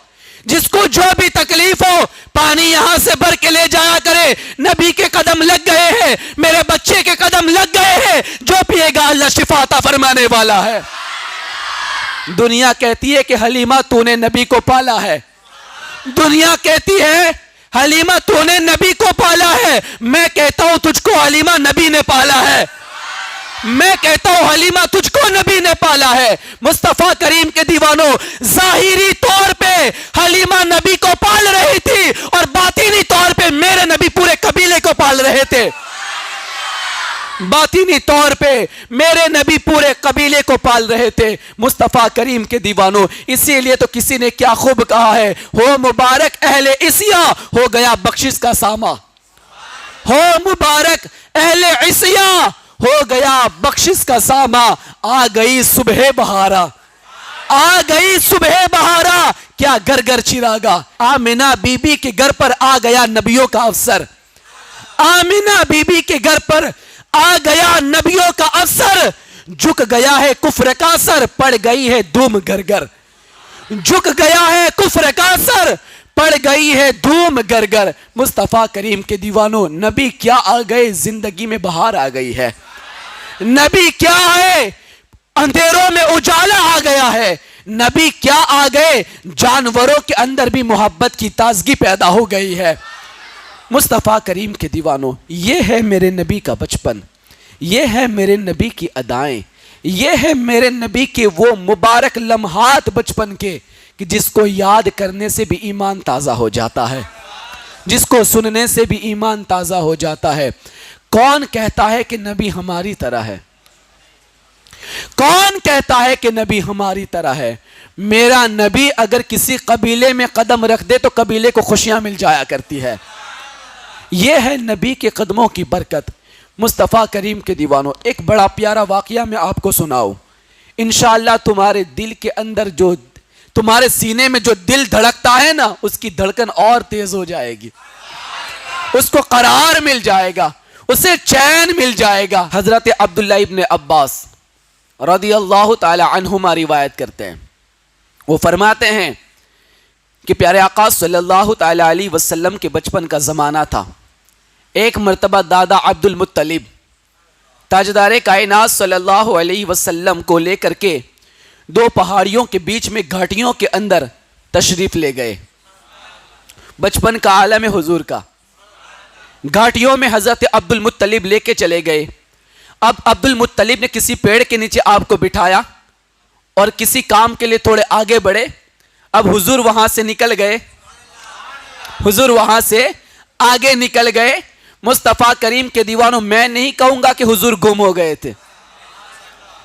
جس کو جو بھی تکلیف ہو پانی یہاں سے بھر کے لے جایا کرے، نبی کے قدم لگ گئے ہیں، میرے بچے کے قدم لگ گئے ہیں، جو پیے گا اللہ شفا عطا فرمانے والا ہے۔ دنیا کہتی ہے کہ حلیمہ تو نے نبی کو پالا ہے، دنیا کہتی ہے حلیمہ تو نے نبی کو پالا ہے، میں کہتا ہوں تجھ کو حلیمہ نبی نے پالا ہے، میں کہتا ہوں حلیمہ تجھ کو نبی نے پالا ہے۔ مصطفیٰ کریم کے دیوانوں، ظاہری طور پہ حلیمہ نبی کو پال رہی تھی اور باطنی طور پہ میرے نبی پورے قبیلے کو پال رہے تھے، باطنی طور پہ میرے نبی پورے قبیلے کو پال رہے تھے مصطفیٰ کریم کے دیوانوں۔ اسی لیے تو کسی نے کیا خوب کہا ہے، ہو مبارک اہل عیسیٰ، ہو گیا بخشش کا سامہ، ہو مبارک اہل عیسیٰ، ہو گیا بخشش کا سامہ، آ گئی صبح بہارا، آ گئی صبح بہارا، کیا گھر گھر چراغا۔ آمنہ بی بی کے گھر پر آ گیا نبیوں کا افسر، آمنہ بی بی کے گھر پر آ گیا نبیوں کا افسر، جھک گیا ہے کفر کا سر، پڑ گئی ہے دھوم گھر گھر، جھک گیا ہے کفر کا سر، پڑ گئی ہے دھوم گھر گھر۔ مصطفیٰ کریم کے دیوانوں، نبی کیا آ گئے، زندگی میں بہار آ گئی ہے، نبی کیا آئے، اندھیروں میں اجالا آ گیا ہے، نبی کیا آ گئے، جانوروں کے اندر بھی محبت کی تازگی پیدا ہو گئی ہے۔ مصطفیٰ کریم کے دیوانوں، یہ ہے میرے نبی کا بچپن، یہ ہے میرے نبی کی ادائیں، یہ ہے میرے نبی کے وہ مبارک لمحات بچپن کے کہ جس کو یاد کرنے سے بھی ایمان تازہ ہو جاتا ہے، جس کو سننے سے بھی ایمان تازہ ہو جاتا ہے۔ کون کہتا ہے کہ نبی ہماری طرح ہے؟ کون کہتا ہے کہ نبی ہماری طرح ہے؟ میرا نبی اگر کسی قبیلے میں قدم رکھ دے تو قبیلے کو خوشیاں مل جایا کرتی ہے۔ یہ ہے نبی کے قدموں کی برکت۔ مصطفیٰ کریم کے دیوانوں، ایک بڑا پیارا واقعہ میں آپ کو سناؤں، انشاءاللہ تمہارے دل کے اندر جو، تمہارے سینے میں جو دل دھڑکتا ہے نا، اس کی دھڑکن اور تیز ہو جائے گی، اس کو قرار مل جائے گا، اسے چین مل جائے گا۔ حضرت عبداللہ ابن عباس رضی اللہ تعالی عنہما روایت کرتے ہیں، وہ فرماتے ہیں کہ پیارے آقا صلی اللہ تعالی علیہ وسلم کے بچپن کا زمانہ تھا۔ ایک مرتبہ دادا عبد المطلب تاجدار کائنات صلی اللہ علیہ وسلم کو لے کر کے دو پہاڑیوں کے بیچ میں گھاٹیوں کے اندر تشریف لے گئے۔ بچپن کا عالم حضور کا، گھاٹیوں میں حضرت عبد المطلب لے کے چلے گئے۔ اب عبد المطلب نے کسی پیڑ کے نیچے آپ کو بٹھایا اور کسی کام کے لیے تھوڑے آگے بڑھے۔ اب حضور وہاں سے نکل گئے، حضور وہاں سے آگے نکل گئے۔ مصطفیٰ کریم کے دیوانوں، میں نہیں کہوں گا کہ حضور گم ہو گئے تھے،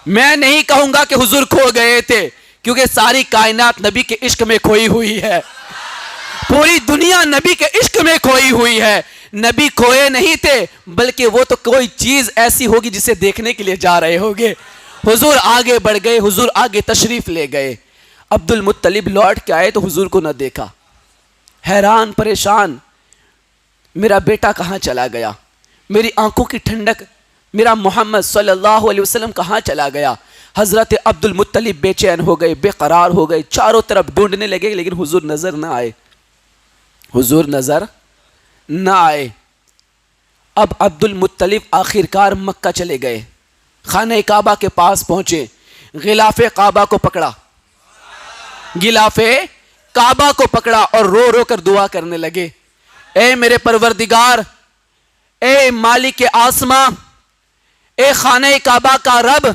میں نہیں کہوں گا کہ حضور کھو گئے تھے، کیونکہ ساری کائنات نبی کے عشق میں کھوئی ہوئی ہے، پوری دنیا نبی کے عشق میں کھوئی ہوئی ہے۔ نبی کھوئے نہیں تھے، بلکہ وہ تو کوئی چیز ایسی ہوگی جسے دیکھنے کے لیے جا رہے ہوگے۔ حضور آگے بڑھ گئے، حضور آگے تشریف لے گئے۔ عبد المطلب لوٹ کے آئے تو حضور کو نہ دیکھا، حیران پریشان، میرا بیٹا کہاں چلا گیا، میری آنکھوں کی ٹھنڈک، میرا محمد صلی اللہ علیہ وسلم کہاں چلا گیا۔ حضرت عبد المطلب بے چین ہو گئے، بے قرار ہو گئے، چاروں طرف ڈھونڈنے لگے، لیکن حضور نظر نہ آئے، حضور نظر نہ آئے۔ اب عبد المطلب آخرکار مکہ چلے گئے، خانہ کعبہ کے پاس پہنچے، غلاف کعبہ کو پکڑا، غلاف کعبہ کو پکڑا اور رو رو کر دعا کرنے لگے، اے میرے پروردگار، اے مالک آسماں، اے خانہ کعبہ کا رب،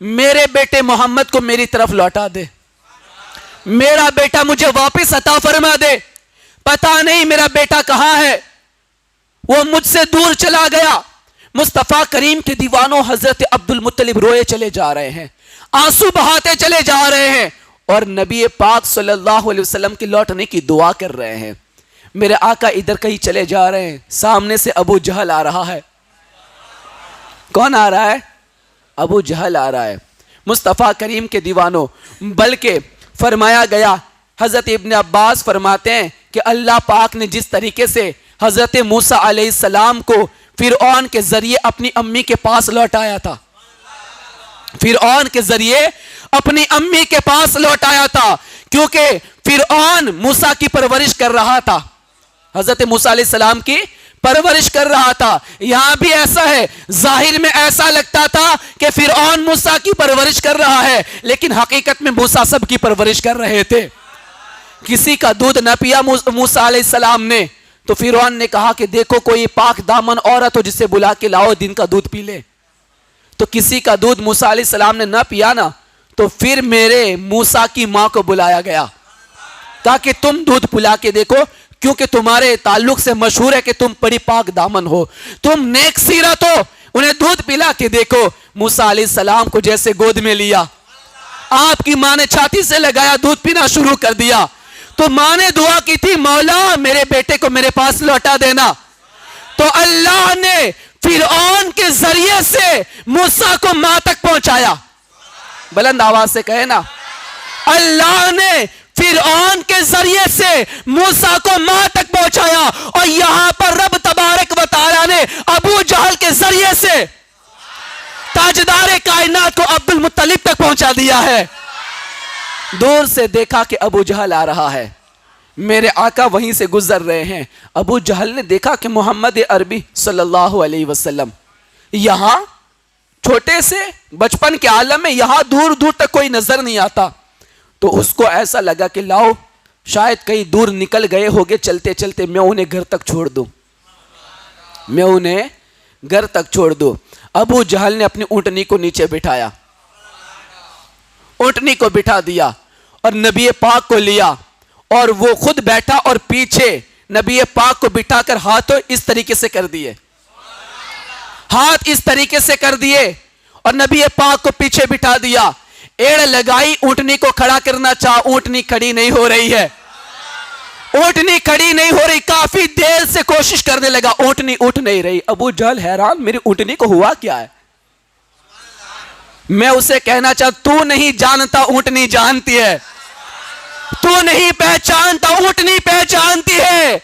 میرے بیٹے محمد کو میری طرف لوٹا دے، میرا بیٹا مجھے واپس عطا فرما دے، پتہ نہیں میرا بیٹا کہاں ہے، وہ مجھ سے دور چلا گیا۔ مصطفیٰ کریم کے دیوانوں، حضرت عبد المطلب روئے چلے جا رہے ہیں، آنسو بہاتے چلے جا رہے ہیں، اور نبی پاک صلی اللہ علیہ وسلم کے لوٹنے کی دعا کر رہے ہیں۔ میرے آقا ادھر کہیں چلے جا رہے ہیں، سامنے سے ابو جہل آ رہا ہے۔ کون آ رہا ہے؟ ابو جہل آ رہا ہے۔ مصطفیٰ کریم کے دیوانوں، بلکہ فرمایا گیا، حضرت ابن عباس فرماتے ہیں کہ اللہ پاک نے جس طریقے سے حضرت موسیٰ علیہ السلام کو فرعون کے ذریعے اپنی امی کے پاس لوٹایا تھا، فرعون کے ذریعے اپنی امی کے پاس لوٹایا تھا، کیونکہ فرعون موسیٰ کی پرورش کر رہا تھا، حضرت موسیٰ علیہ السلام کی پرورش کر رہا تھا۔ یہاں بھی ایسا ہے، ظاہر میں ایسا لگتا تھا کہ فرعون موسیٰ کی پرورش کر رہا ہے، لیکن حقیقت میں موسیٰ سب کی پرورش کر رہے تھے۔ کسی کا دودھ نہ پیا موسیٰ علیہ السلام نے، تو فرعون نے کہا کہ دیکھو کوئی پاک دامن عورت ہو جسے بلا کے لاؤ، دن کا دودھ پی لے۔ تو کسی کا دودھ موسیٰ علیہ السلام نے نہ پیا نا، تو پھر میرے موسیٰ کی ماں کو بلایا گیا، کہا کہ تم دودھ پلا کے دیکھو، کیونکہ تمہارے تعلق سے مشہور ہے کہ تم بڑی پاک دامن ہو، تم نیک سیرت ہو، انہیں دودھ پلا کے دیکھو۔ موسیٰ علیہ السلام کو جیسے گود میں لیا، آپ کی ماں نے چھاتی سے لگایا، دودھ پینا شروع کر دیا، تو ماں نے دعا کی تھی مولا میرے بیٹے کو میرے پاس لوٹا دینا، تو اللہ نے فرعون کے ذریعے سے موسیٰ کو ماں تک پہنچایا۔ بلند آواز سے کہے نا، اللہ نے فرعون کے ذریعے سے موسیٰ کو ماں تک پہنچایا، اور یہاں پر رب تبارک و تعالیٰ نے ابو جہل کے ذریعے سے تاجدار کائنات کو عبد المطلب تک پہنچا دیا ہے۔ دور سے دیکھا کہ ابو جہل آ رہا ہے، میرے آقا وہیں سے گزر رہے ہیں۔ ابو جہل نے دیکھا کہ محمد عربی صلی اللہ علیہ وسلم یہاں چھوٹے سے بچپن کے عالم میں یہاں دور دور تک کوئی نظر نہیں آتا، تو اس کو ایسا لگا کہ لاؤ شاید کہیں دور نکل گئے ہوگے چلتے چلتے، میں انہیں گھر تک چھوڑ دوں، میں انہیں گھر تک چھوڑ دوں۔ ابو جہل نے اپنی اونٹنی کو نیچے بٹھایا، اونٹنی کو بٹھا دیا اور نبی پاک کو لیا، اور وہ خود بیٹھا اور پیچھے نبی پاک کو بٹھا کر ہاتھوں اس طریقے سے کر دیے، ہاتھ اس طریقے سے کر دیے، اور نبی پاک کو پیچھے بٹھا دیا۔ ایڑ لگائی، اونٹنی کو کھڑا کرنا چاہا، اونٹنی کھڑی نہیں ہو رہی ہے، اونٹنی کھڑی نہیں ہو رہی، کافی دیر سے کوشش کرنے لگا، اونٹنی اٹھ نہیں رہی۔ ابو جہل حیران، میری اونٹنی کو ہوا کیا ہے؟ میں اسے کہنا چاہتا، تو نہیں جانتا اونٹنی جانتی ہے، تو نہیں پہچانتا اونٹنی پہچانتی ہے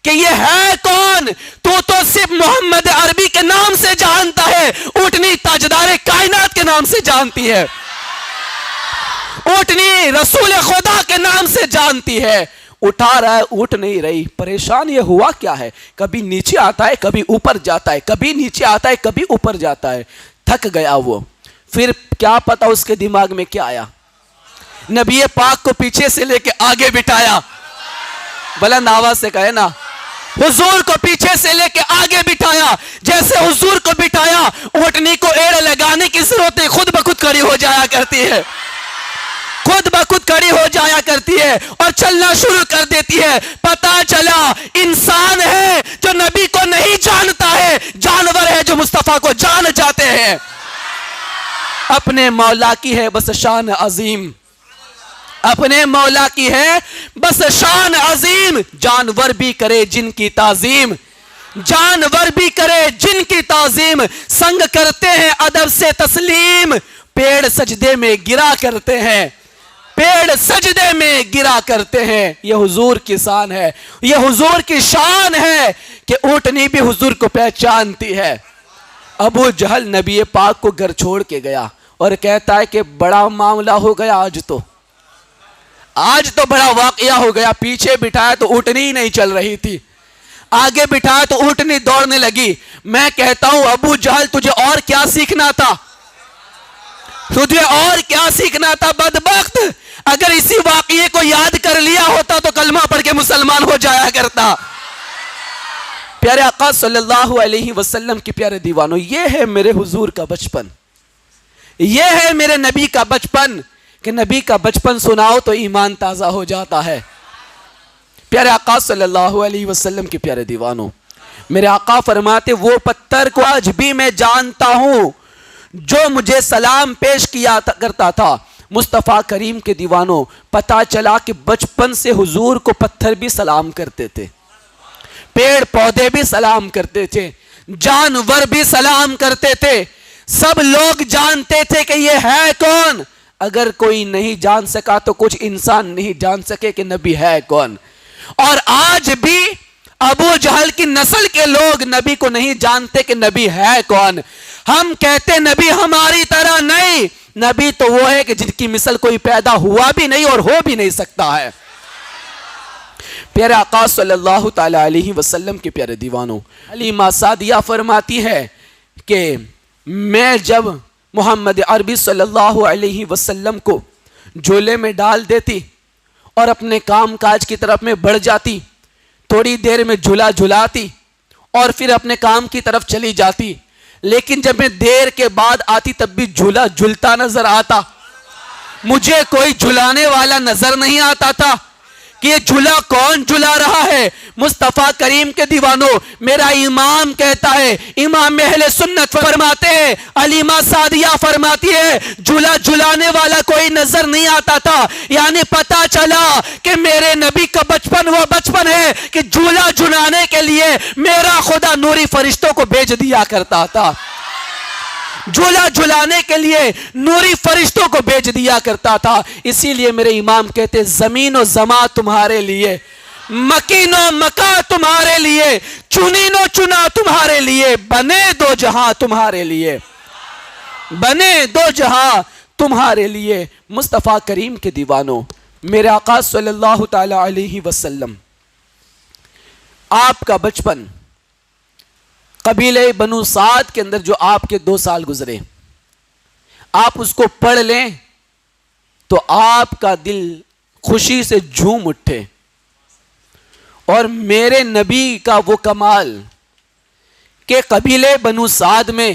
کہ یہ ہے کون، تو صرف محمد عربی کے نام سے جانتا ہے، اونٹنی تاجدار کائنات کے نام سے جانتی ہے، اونٹنی رسول خدا کے نام سے جانتی ہے۔ اٹھا رہا ہے، اٹھ نہیں رہی، پریشان یہ ہوا کیا ہے، کبھی نیچے آتا ہے کبھی اوپر جاتا ہے، کبھی نیچے آتا ہے کبھی اوپر جاتا ہے، تھک گیا وہ۔ پھر کیا پتا اس کے دماغ میں کیا آیا، نبی پاک کو پیچھے سے لے کے آگے بٹھایا، بلند آواز سے کہے نا، حضور کو پیچھے سے لے کے آگے بٹھایا۔ جیسے حضور کو بٹھایا، اونٹنی کو ایڑ لگانے کی ضرورت نہیں، خود بخود کھڑی ہو جایا کرتی ہے، خود بخود کھڑی ہو جایا کرتی ہے اور چلنا شروع کر دیتی ہے۔ پتا چلا انسان ہے جو نبی کو نہیں جانتا ہے، جانور ہے جو مصطفیٰ کو جان جاتے ہیں۔ اپنے مولا کی ہے بس شان عظیم، اپنے مولا کی ہے بس شان عظیم، جانور بھی کرے جن کی تعظیم، جانور بھی کرے جن کی تعظیم، سنگ کرتے ہیں ادب سے تسلیم، پیڑ سجدے میں گرا کرتے ہیں، پیڑ سجدے میں گرا کرتے ہیں۔ یہ حضور کی شان ہے، یہ حضور کی شان ہے کہ اونٹنی بھی حضور کو پہچانتی ہے۔ ابو جہل نبی پاک کو گھر چھوڑ کے گیا اور کہتا ہے کہ بڑا معاملہ ہو گیا، آج تو بڑا واقعہ ہو گیا۔ پیچھے بٹھایا تو اونٹنی ہی نہیں چل رہی تھی، آگے بٹھایا تو اونٹنی دوڑنے لگی۔ میں کہتا ہوں ابو جہل تجھے اور کیا سیکھنا تھا، تجھے اور کیا سیکھنا تھا بدبخت، اگر اسی واقعے کو یاد کر لیا ہوتا تو کلمہ پڑھ کے مسلمان ہو جایا کرتا۔ پیارے آقا صلی اللہ علیہ وسلم کی پیارے دیوانوں، یہ ہے میرے حضور کا بچپن، یہ ہے میرے نبی کا بچپن، کہ نبی کا بچپن سناؤ تو ایمان تازہ ہو جاتا ہے۔ پیارے آقا صلی اللہ علیہ وسلم کے پیارے دیوانوں، میرے آقا فرماتے وہ پتھر کو آج بھی میں جانتا ہوں جو مجھے سلام پیش کیا کرتا تھا۔ مصطفیٰ کریم کے دیوانوں، پتہ چلا کہ بچپن سے حضور کو پتھر بھی سلام کرتے تھے، پیڑ پودے بھی سلام کرتے تھے، جانور بھی سلام کرتے تھے، سب لوگ جانتے تھے کہ یہ ہے کون۔ اگر کوئی نہیں جان سکا تو کچھ انسان نہیں جان سکے کہ نبی ہے کون۔ اور آج بھی ابو جہل کی نسل کے لوگ نبی کو نہیں جانتے کہ نبی ہے کون۔ ہم کہتے نبی ہماری طرح نہیں، نبی تو وہ ہے کہ جن کی مثل کوئی پیدا ہوا بھی نہیں اور ہو بھی نہیں سکتا ہے۔ پیارے آقا صلی اللہ تعالی علیہ وسلم کے پیارے دیوانوں، حلیمہ سعدیہ فرماتی ہے کہ میں جب محمد عربی صلی اللہ علیہ وسلم کو جھولے میں ڈال دیتی اور اپنے کام کاج کی طرف میں بڑھ جاتی، تھوڑی دیر میں جھولا جھلاتی اور پھر اپنے کام کی طرف چلی جاتی، لیکن جب میں دیر کے بعد آتی تب بھی جھولا جھلتا نظر آتا، مجھے کوئی جھلانے والا نظر نہیں آتا تھا کہ یہ جھولا کون جھلا رہا ہے۔ مصطفیٰ کریم کے دیوانوں، میرا امام کہتا ہے، امام اہل سنت فرماتے ہیں، حلیمہ سعدیہ فرماتی ہے جھولا جھلانے والا کوئی نظر نہیں آتا تھا، یعنی پتا چلا کہ میرے نبی کا بچپن وہ بچپن ہے کہ جھولا جھلانے کے لیے میرا خدا نوری فرشتوں کو بھیج دیا کرتا تھا، جھولا جھلانے کے لیے نوری فرشتوں کو بھیج دیا کرتا تھا۔ اسی لیے میرے امام کہتے زمین و زماں تمہارے لیے، مکین و مکا تمہارے لیے، چنین و چنا تمہارے لیے، بنے دو جہاں تمہارے لیے، بنے دو جہاں تمہارے لیے۔ مصطفیٰ کریم کے دیوانوں، میرے آقا صلی اللہ تعالی علیہ وسلم، آپ کا بچپن قبیلہ بنو سعد کے اندر جو آپ کے 2 سال گزرے، آپ اس کو پڑھ لیں تو آپ کا دل خوشی سے جھوم اٹھے۔ اور میرے نبی کا وہ کمال کہ قبیلہ بنو سعد میں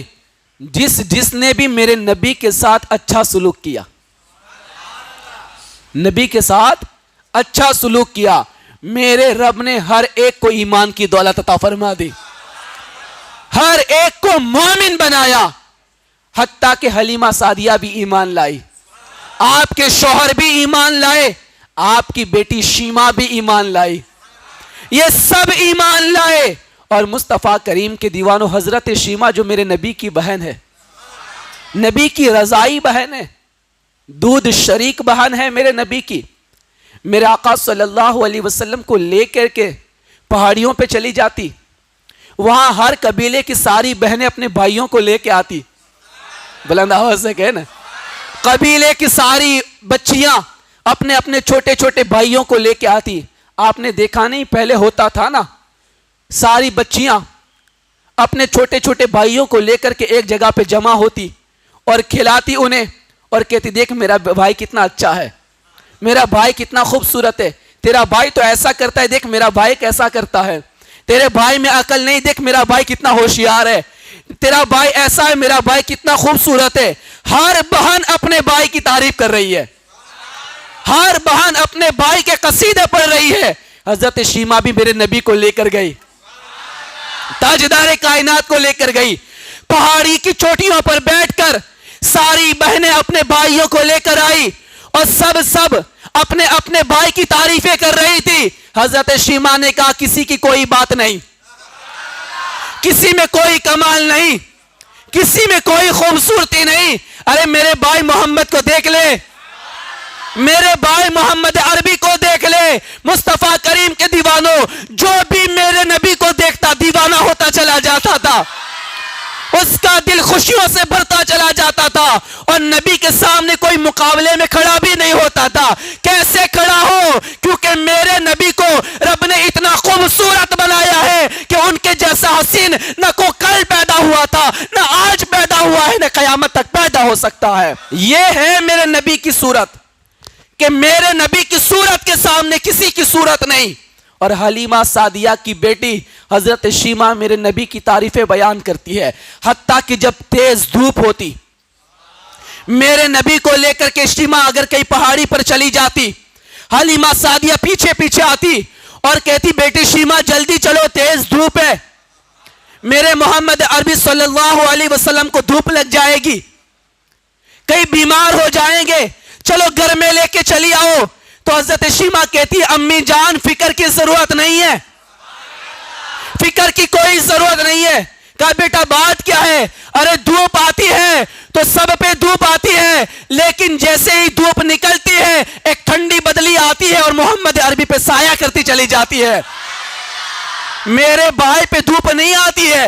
جس نے بھی میرے نبی کے ساتھ اچھا سلوک کیا، نبی کے ساتھ اچھا سلوک کیا، میرے رب نے ہر ایک کو ایمان کی دولت عطا فرما دی، ہر ایک کو مومن بنایا، حتیٰ کہ حلیمہ سعدیہ بھی ایمان لائی، آپ کے شوہر بھی ایمان لائے، آپ کی بیٹی شیما بھی ایمان لائی، یہ سب ایمان لائے۔ اور مصطفیٰ کریم کے دیوانوں، حضرت شیما جو میرے نبی کی بہن ہے، نبی کی رضائی بہن ہے، دودھ شریک بہن ہے میرے نبی کی، میرے آقا صلی اللہ علیہ وسلم کو لے کر کے پہاڑیوں پہ چلی جاتی، وہاں ہر قبیلے کی ساری بہنیں اپنے بھائیوں کو لے کے آتی، بلند آواز سے کہنا، قبیلے کی ساری بچیاں اپنے اپنے چھوٹے چھوٹے بھائیوں کو لے کے آتی۔ آپ نے دیکھا نہیں پہلے ہوتا تھا نا، ساری بچیاں اپنے چھوٹے چھوٹے بھائیوں کو لے کر کے ایک جگہ پہ جمع ہوتی اور کھلاتی انہیں اور کہتی دیکھ میرا بھائی کتنا اچھا ہے، میرا بھائی کتنا خوبصورت ہے، تیرا بھائی تو ایسا کرتا ہے، دیکھ میرا بھائی کیسا کرتا ہے، تیرے بھائی میں عقل نہیں، دیکھ میرا بھائی کتنا ہوشیار ہے، تیرا بھائی ایسا ہے، میرا بھائی کتنا خوبصورت ہے۔ ہر بہن اپنے بھائی کی تعریف کر رہی ہے، ہر بہن اپنے بھائی کے قصیدے پڑھ رہی ہے۔ حضرت شیما بھی میرے نبی کو لے کر گئی، تاجدار کائنات کو لے کر گئی، پہاڑی کی چوٹیوں پر بیٹھ کر ساری بہنیں اپنے بھائیوں کو لے کر آئی اور سب اپنے اپنے بھائی کی تعریفیں کر رہی تھی۔ حضرت شیما نے کہا کسی کی کوئی بات نہیں، کسی میں کوئی کمال نہیں، کسی میں کوئی خوبصورتی نہیں، ارے میرے بھائی محمد کو دیکھ لے، میرے بھائی محمد عربی کو دیکھ لے۔ مصطفیٰ کریم کے دیوانوں، جو بھی میرے نبی کو دیکھتا دیوانہ ہوتا چلا جاتا تھا، اس کا دل خوشیوں سے بھرتا چلا جاتا تھا، اور نبی کے سامنے کوئی مقابلے میں کھڑا بھی نہیں ہوتا تھا۔ کیسے کھڑا ہو؟ کیونکہ میرے نبی کو رب نے اتنا خوبصورت بنایا ہے کہ ان کے جیسا حسین نہ کو کل پیدا ہوا تھا، نہ آج پیدا ہوا ہے، نہ قیامت تک پیدا ہو سکتا ہے۔ یہ ہے میرے نبی کی صورت کہ میرے نبی کی صورت کے سامنے کسی کی صورت نہیں۔ اور حلیمہ سعدیہ کی بیٹی حضرت شیما میرے نبی کی تعریفیں بیان کرتی ہے، حتیٰ کہ جب تیز دھوپ ہوتی، میرے نبی کو لے کر کے شیما اگر کئی پہاڑی پر چلی جاتی، حلیمہ سعدیہ پیچھے پیچھے آتی اور کہتی بیٹی شیما جلدی چلو تیز دھوپ ہے، میرے محمد عربی صلی اللہ علیہ وسلم کو دھوپ لگ جائے گی، کئی بیمار ہو جائیں گے، چلو گھر میں لے کے چلی آؤ۔ تو حضرت شیما کہتی امی جان فکر کی ضرورت نہیں ہے، فکر کی کوئی ضرورت نہیں ہے۔ کہا بیٹا بات کیا ہے؟ ارے دھوپ آتی ہے تو سب پہ دھوپ آتی ہے، لیکن جیسے ہی دھوپ نکلتی ہے ایک ٹھنڈی بدلی آتی ہے اور محمد عربی پہ سایہ کرتی چلی جاتی ہے۔ میرے بھائی پہ دھوپ نہیں آتی ہے،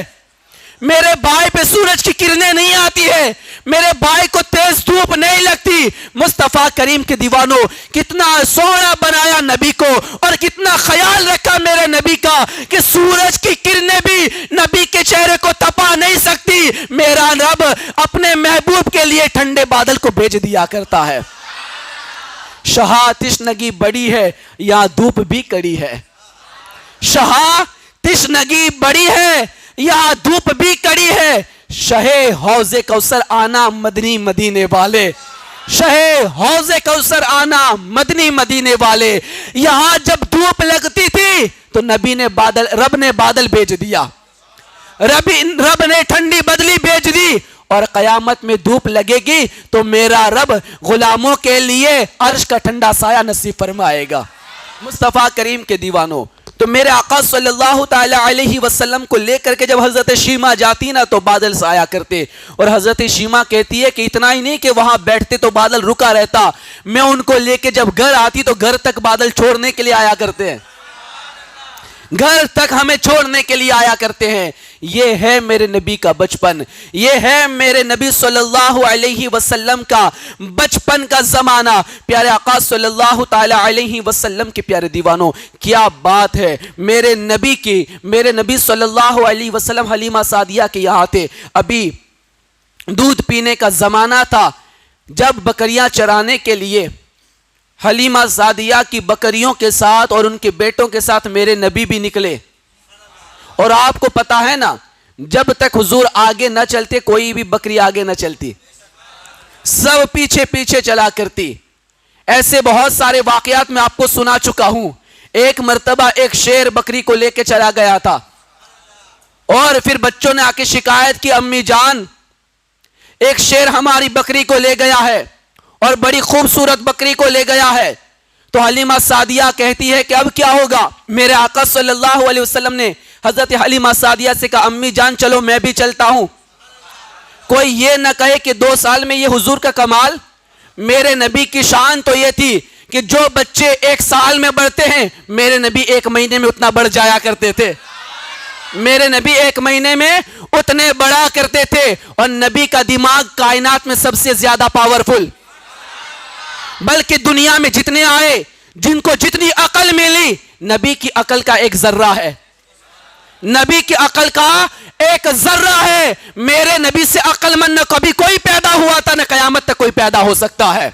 میرے بھائی پہ سورج کی کرنیں نہیں آتی ہے, میرے بھائی کو تیز دھوپ نہیں لگتی. مصطفیٰ کریم کے دیوانوں, کتنا سونا بنایا نبی کو, اور کتنا خیال رکھا میرے نبی کا کہ سورج کی کرنیں بھی نبی کے چہرے کو تپا نہیں سکتی. میرا رب اپنے محبوب کے لیے ٹھنڈے بادل کو بھیج دیا کرتا ہے. شہا تشنگی بڑی ہے, یہاں دھوپ بھی کڑی ہے. شہا تشنگی بڑی ہے, یہاں دھوپ بھی کڑی ہے. شہ حوض کوثر آنا مدنی مدینے والے, شہ حوض کوثر آنا مدنی مدینے والے. یہاں جب دھوپ لگتی تھی تو رب نے بادل بھیج دیا, رب نے ٹھنڈی بدلی بھیج دی, اور قیامت میں دھوپ لگے گی تو میرا رب غلاموں کے لیے عرش کا ٹھنڈا سایہ نصیب فرمائے گا. مصطفیٰ کریم کے دیوانوں, تو میرے آقا صلی اللہ تعالی علیہ وسلم کو لے کر کے جب حضرت شیمہ جاتی نا تو بادل سے آیا کرتے, اور حضرت شیمہ کہتی ہے کہ اتنا ہی نہیں کہ وہاں بیٹھتے تو بادل رکا رہتا, میں ان کو لے کے جب گھر آتی تو گھر تک بادل چھوڑنے کے لیے آیا کرتے ہیں, گھر تک ہمیں چھوڑنے کے لیے آیا کرتے ہیں. یہ ہے میرے نبی کا بچپن, یہ ہے میرے نبی صلی اللہ علیہ وسلم کا بچپن کا زمانہ. پیارے آقا صلی اللہ تعالی علیہ وسلم کے پیارے دیوانوں, کیا بات ہے میرے نبی کی. میرے نبی صلی اللہ علیہ وسلم حلیمہ سعدیہ کے یہاں تھے, ابھی دودھ پینے کا زمانہ تھا. جب بکریاں چرانے کے لیے حلیمہ سعدیہ کی بکریوں کے ساتھ اور ان کے بیٹوں کے ساتھ میرے نبی بھی نکلے. اور آپ کو پتا ہے نا, جب تک حضور آگے نہ چلتے کوئی بھی بکری آگے نہ چلتی, سب پیچھے پیچھے چلا کرتی. ایسے بہت سارے واقعات میں آپ کو سنا چکا ہوں. ایک مرتبہ ایک شیر بکری کو لے کے چلا گیا تھا, اور پھر بچوں نے آ کے شکایت کی, امی جان ایک شیر ہماری بکری کو لے گیا ہے, اور بڑی خوبصورت بکری کو لے گیا ہے. تو حلیمہ سعدیہ کہتی ہے کہ اب کیا ہوگا. میرے آقا صلی اللہ علیہ وسلم نے حضرت حلیمہ سعدیہ سے کہا, امی جان چلو میں بھی چلتا ہوں. کوئی یہ نہ کہے کہ 2 سال میں یہ حضور کا کمال. میرے نبی کی شان تو یہ تھی کہ جو بچے 1 سال میں بڑھتے ہیں میرے نبی 1 مہینے میں اتنا بڑھ جایا کرتے تھے. میرے نبی 1 مہینے میں اتنے بڑا کرتے تھے, اور نبی کا دماغ کائنات میں سب سے زیادہ پاورفل. بلکہ دنیا میں جتنے آئے, جن کو جتنی عقل ملی, نبی کی عقل کا 1 ذرہ ہے, نبی کی عقل کا 1 ذرہ ہے. میرے نبی سے عقل مند نہ کبھی کوئی پیدا ہوا تھا, نہ قیامت تک کوئی پیدا ہو سکتا ہے.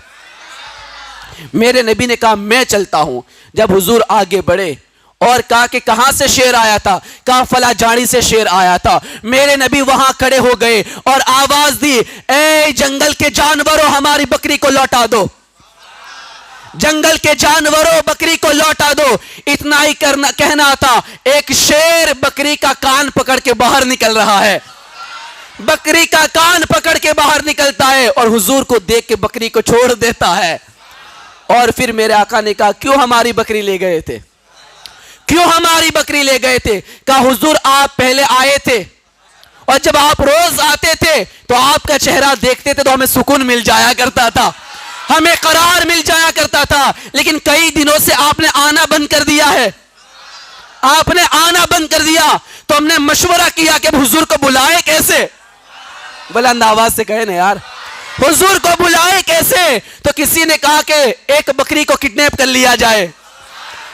میرے نبی نے کہا میں چلتا ہوں. جب حضور آگے بڑھے اور کہا کہ کہاں سے شیر آیا تھا, کہا فلاں جھاڑی سے شیر آیا تھا. میرے نبی وہاں کھڑے ہو گئے اور آواز دی, اے جنگل کے جانوروں ہماری بکری کو لوٹا دو, جنگل کے جانوروں بکری کو لوٹا دو. اتنا ہی کہنا تھا, ایک شیر بکری کا کان پکڑ کے باہر نکل رہا ہے, بکری کا کان پکڑ کے باہر نکلتا ہے, اور حضور کو دیکھ کے بکری کو چھوڑ دیتا ہے. اور پھر میرے آقا نے کہا کیوں ہماری بکری لے گئے تھے, کیوں ہماری بکری لے گئے تھے. کہا حضور آپ پہلے آئے تھے, اور جب آپ روز آتے تھے تو آپ کا چہرہ دیکھتے تھے تو ہمیں سکون مل جایا کرتا تھا, ہمیں قرار مل جایا کرتا تھا. لیکن کئی دنوں سے آپ نے آنا بند کر دیا ہے, آپ نے آنا بند کر دیا. تو ہم نے مشورہ کیا کہ اب حضور کو بلائے کیسے. بلند آواز سے کہے نا یار, حضور کو بلائے کیسے. تو کسی نے کہا کہ ایک بکری کو کڈنیپ کر لیا جائے,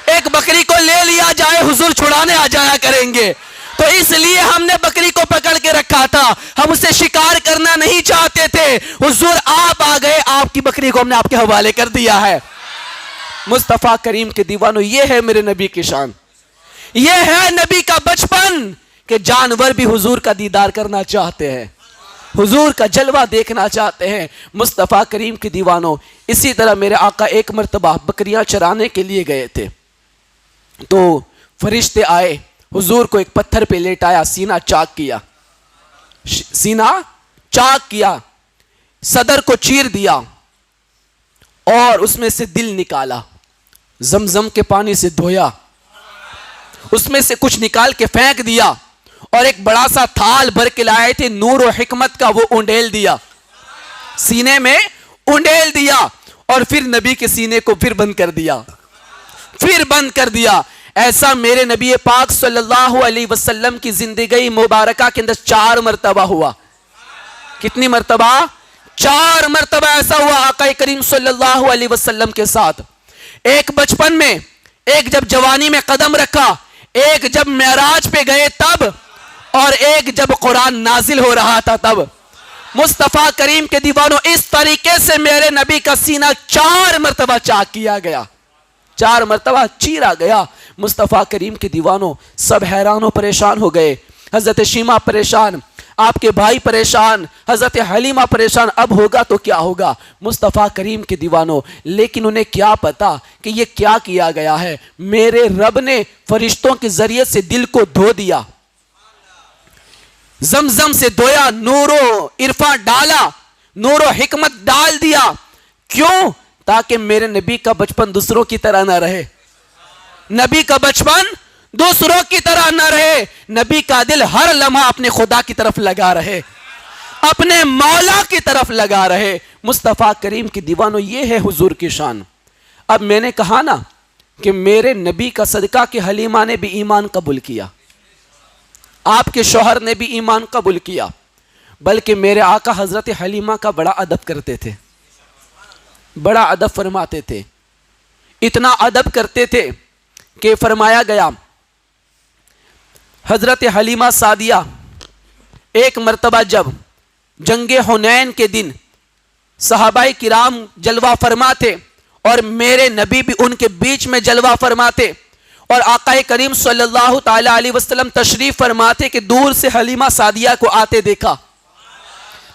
ایک بکری کو لے لیا جائے, حضور چھڑانے آ جایا کریں گے. تو اس لیے ہم نے بکری کو پکڑ کے رکھا تھا, ہم اسے شکار کرنا نہیں چاہتے تھے. حضور آپ آ گئے, آپ کی بکری کو ہم نے آپ کے حوالے کر دیا ہے. مصطفیٰ کریم کے دیوانوں, یہ ہے میرے نبی کی شان, یہ ہے نبی کا بچپن کہ جانور بھی حضور کا دیدار کرنا چاہتے ہیں, حضور کا جلوہ دیکھنا چاہتے ہیں. مصطفیٰ کریم کے دیوانوں, اسی طرح میرے آقا ایک مرتبہ بکریاں چرانے کے لیے گئے تھے, تو فرشتے آئے, حضور کو ایک پتھر پہ لیٹایا, سینہ چاک کیا, سینہ چاک کیا, صدر کو چیر دیا, اور اس میں سے دل نکالا, زمزم کے پانی سے دھویا, اس میں سے کچھ نکال کے پھینک دیا, اور ایک بڑا سا تھال بھر کے لائے تھے نور و حکمت کا, وہ اونڈیل دیا, سینے میں اونڈیل دیا, اور پھر نبی کے سینے کو پھر بند کر دیا, پھر بند کر دیا. ایسا میرے نبی پاک صلی اللہ علیہ وسلم کی زندگی مبارکہ کے اندر 4 مرتبہ ہوا. کتنی مرتبہ؟ 4 مرتبہ ایسا ہوا آقا کریم صلی اللہ علیہ وسلم کے ساتھ. ایک بچپن میں، ایک جب جوانی میں قدم رکھا، ایک جب معراج پہ گئے تب، اور ایک جب قرآن نازل ہو رہا تھا تب. مصطفیٰ کریم کے دیوانوں، اس طریقے سے میرے نبی کا سینہ 4 مرتبہ چاک کیا گیا، 4 مرتبہ چیرا گیا. مصطفیٰ کریم کے دیوانوں سب حیران و پریشان ہو گئے. حضرت شیمہ پریشان، آپ کے بھائی پریشان، حضرت حلیمہ پریشان، اب ہوگا تو کیا ہوگا مصطفیٰ کریم کے دیوانوں. لیکن انہیں کیا پتا کہ یہ کیا کیا گیا ہے. میرے رب نے فرشتوں کے ذریعے سے دل کو دھو دیا، زمزم سے دھویا، نور و عرفان ڈالا، نور و حکمت ڈال دیا. کیوں؟ تاکہ میرے نبی کا بچپن دوسروں کی طرح نہ رہے، نبی کا بچپن دوسروں کی طرح نہ رہے، نبی کا دل ہر لمحہ اپنے خدا کی طرف لگا رہے، اپنے مولا کی طرف لگا رہے. مصطفیٰ کریم کی دیوانوں یہ ہے حضور کی شان. اب میں نے کہا نا کہ میرے نبی کا صدقہ کہ حلیمہ نے بھی ایمان قبول کیا، آپ کے شوہر نے بھی ایمان قبول کیا، بلکہ میرے آقا حضرت حلیمہ کا بڑا ادب کرتے تھے، بڑا ادب فرماتے تھے. اتنا ادب کرتے تھے کہ فرمایا گیا حضرت حلیمہ سعدیہ ایک مرتبہ جب جنگ حنین کے دن صحابہ کرام جلوہ فرما تھے اور میرے نبی بھی ان کے بیچ میں جلوہ فرماتے، اور آقا کریم صلی اللہ تعالی علیہ وسلم تشریف فرماتے کہ دور سے حلیمہ سعدیہ کو آتے دیکھا.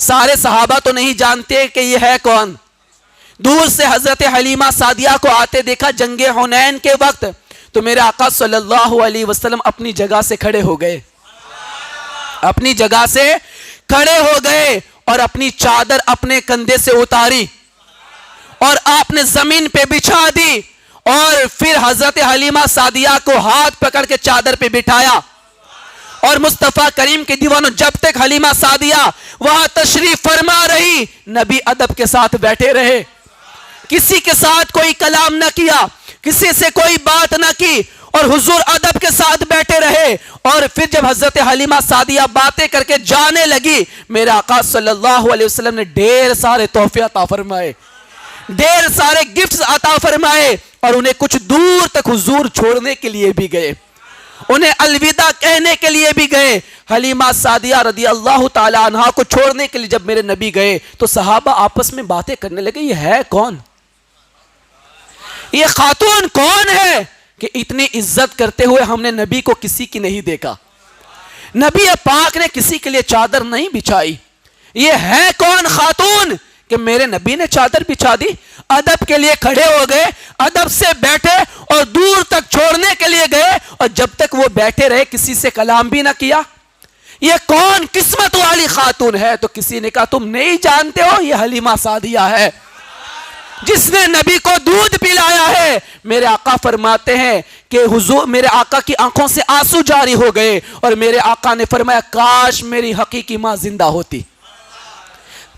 سارے صحابہ تو نہیں جانتے کہ یہ ہے کون. دور سے حضرت حلیمہ سعدیہ کو آتے دیکھا جنگ حنین کے وقت. تو میرے آقا صلی اللہ علیہ وسلم اپنی جگہ سے کھڑے ہو گئے، اپنی جگہ سے کھڑے ہو گئے اور اپنی چادر اپنے کندھے سے اتاری اور آپ نے زمین پہ بچھا دی، اور پھر حضرت حلیمہ سعدیہ کو ہاتھ پکڑ کے چادر پہ بٹھایا. اور مصطفیٰ کریم کے دیوانوں جب تک حلیمہ سعدیہ وہاں تشریف فرما رہی، نبی ادب کے ساتھ بیٹھے رہے، کسی کے ساتھ کوئی کلام نہ کیا، کسی سے کوئی بات نہ کی، اور حضور ادب کے ساتھ بیٹھے رہے. اور پھر جب حضرت حلیمہ سعدیہ باتیں کر کے جانے لگی، میرے آقا صلی اللہ علیہ وسلم نے ڈھیر سارے تحفے عطا فرمائے، ڈھیر سارے گفٹس عطا فرمائے، اور انہیں کچھ دور تک حضور چھوڑنے کے لیے بھی گئے، انہیں الوداع کہنے کے لیے بھی گئے. حلیمہ سعدیہ رضی اللہ تعالی عنہا کو چھوڑنے کے لیے جب میرے نبی گئے تو صحابہ آپس میں باتیں کرنے لگے، یہ ہے کون، یہ خاتون کون ہے کہ اتنی عزت کرتے ہوئے ہم نے نبی کو کسی کی نہیں دیکھا، نبی پاک نے کسی کے لیے چادر نہیں بچھائی، یہ ہے کون خاتون کہ میرے نبی نے چادر بچھا دی. ادب کے لیے کھڑے ہو گئے، ادب سے بیٹھے اور دور تک چھوڑنے کے لیے گئے، اور جب تک وہ بیٹھے رہے کسی سے کلام بھی نہ کیا. یہ کون قسمت والی خاتون ہے؟ تو کسی نے کہا تم نہیں جانتے ہو، یہ حلیمہ سعدیہ ہے جس نے نبی کو دودھ پلایا ہے. میرے آقا فرماتے ہیں کہ حضور میرے آقا کی آنکھوں سے آنسو جاری ہو گئے، اور میرے آقا نے فرمایا کاش میری حقیقی ماں زندہ ہوتی،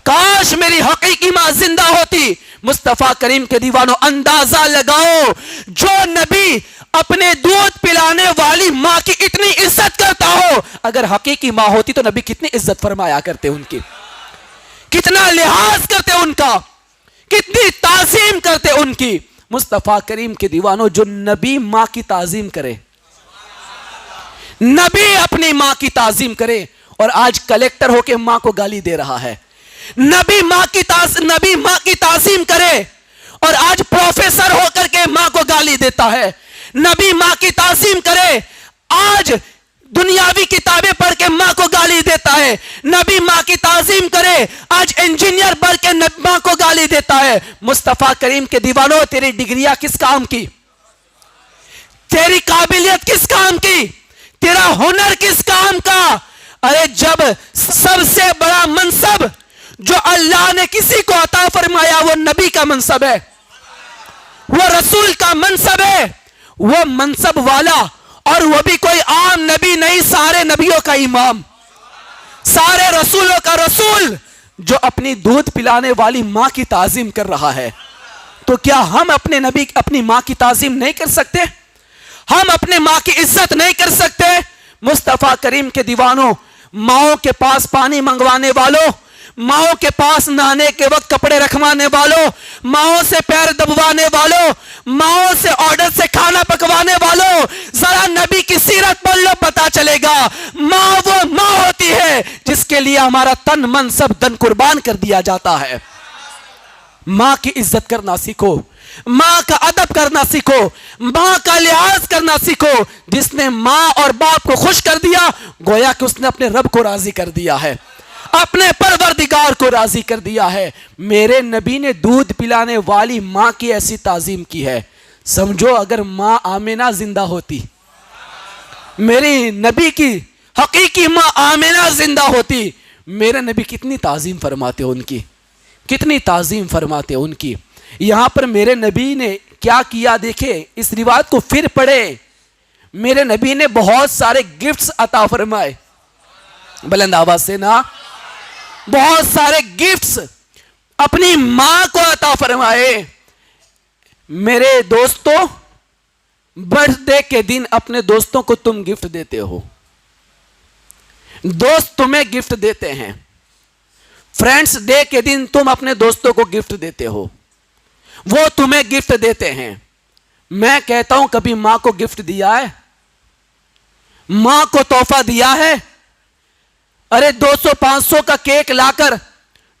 کاش میری حقیقی ماں زندہ ہوتی. مصطفیٰ کریم کے دیوانوں اندازہ لگاؤ، جو نبی اپنے دودھ پلانے والی ماں کی اتنی عزت کرتا ہو، اگر حقیقی ماں ہوتی تو نبی کتنی عزت فرمایا کرتے ان کی، کتنا لحاظ کرتے ان کا، کتنی تعظیم کرتے ان کی. مصطفیٰ کریم کے دیوانوں جو نبی ماں کی تعظیم کرے، نبی اپنی ماں کی تعظیم کرے، اور آج کلیکٹر ہو کے ماں کو گالی دے رہا ہے، نبی ماں کی تعظیم کرے، اور آج پروفیسر ہو کر کے ماں کو گالی دیتا ہے. نبی ماں کی تعظیم کرے، آج دنیاوی کتابیں پڑھ کے ماں کو گالی دیتا ہے. نبی ماں کی تعظیم کرے، آج انجینئر بن کے ماں کو گالی دیتا ہے. مصطفیٰ کریم کے دیوانوں تیری ڈگریاں کس کام کی، تیری قابلیت کس کام کی، تیرا ہنر کس کام کا؟ ارے جب سب سے بڑا منصب جو اللہ نے کسی کو عطا فرمایا وہ نبی کا منصب ہے، وہ رسول کا منصب ہے، وہ منصب والا، اور وہ بھی کوئی عام نبی نہیں، سارے نبیوں کا امام، سارے رسولوں کا رسول، جو اپنی دودھ پلانے والی ماں کی تعظیم کر رہا ہے. تو کیا ہم اپنے نبی اپنی ماں کی تعظیم نہیں کر سکتے؟ ہم اپنے ماں کی عزت نہیں کر سکتے؟ مصطفیٰ کریم کے دیوانوں، ماؤں کے پاس پانی منگوانے والوں، ماؤں کے پاس نہانے کے وقت کپڑے رکھوانے والوں، ماؤں سے پیر دبوانے والوں، ماؤں سے آرڈر سے کھانا پکوانے والوں، ذرا نبی کی سیرت پڑھ لو، پتا چلے گا ماں وہ ماں ہوتی ہے جس کے لیے ہمارا تن من سب دن قربان کر دیا جاتا ہے۔ ماں کی عزت کرنا سیکھو، ماں کا ادب کرنا سیکھو، ماں کا لحاظ کرنا سیکھو۔ جس نے ماں اور باپ کو خوش کر دیا گویا کہ اس نے اپنے رب کو راضی کر دیا ہے، اپنے پروردگار کو راضی کر دیا ہے۔ میرے نبی نے دودھ پلانے والی ماں کی ایسی تعظیم کی ہے، سمجھو اگر ماں آمنہ زندہ ہوتی، میری نبی کی حقیقی ماں آمنہ زندہ ہوتی، میرے نبی کتنی تعظیم فرماتے ان کی، کتنی تعظیم فرماتے ان کی۔ یہاں پر میرے نبی نے کیا کیا دیکھے، اس روایت کو پھر پڑھے۔ میرے نبی نے بہت سارے گفٹس عطا فرمائے، بلند آواز سے نا، بہت سارے گفٹس اپنی ماں کو عطا فرمائے۔ میرے دوستوں، برتھ ڈے کے دن اپنے دوستوں کو تم گفٹ دیتے ہو، دوست تمہیں گفٹ دیتے ہیں۔ فرینڈز ڈے کے دن تم اپنے دوستوں کو گفٹ دیتے ہو، وہ تمہیں گفٹ دیتے ہیں۔ میں کہتا ہوں کبھی ماں کو گفٹ دیا ہے؟ ماں کو تحفہ دیا ہے؟ ارے 200-500 کا کیک لا کر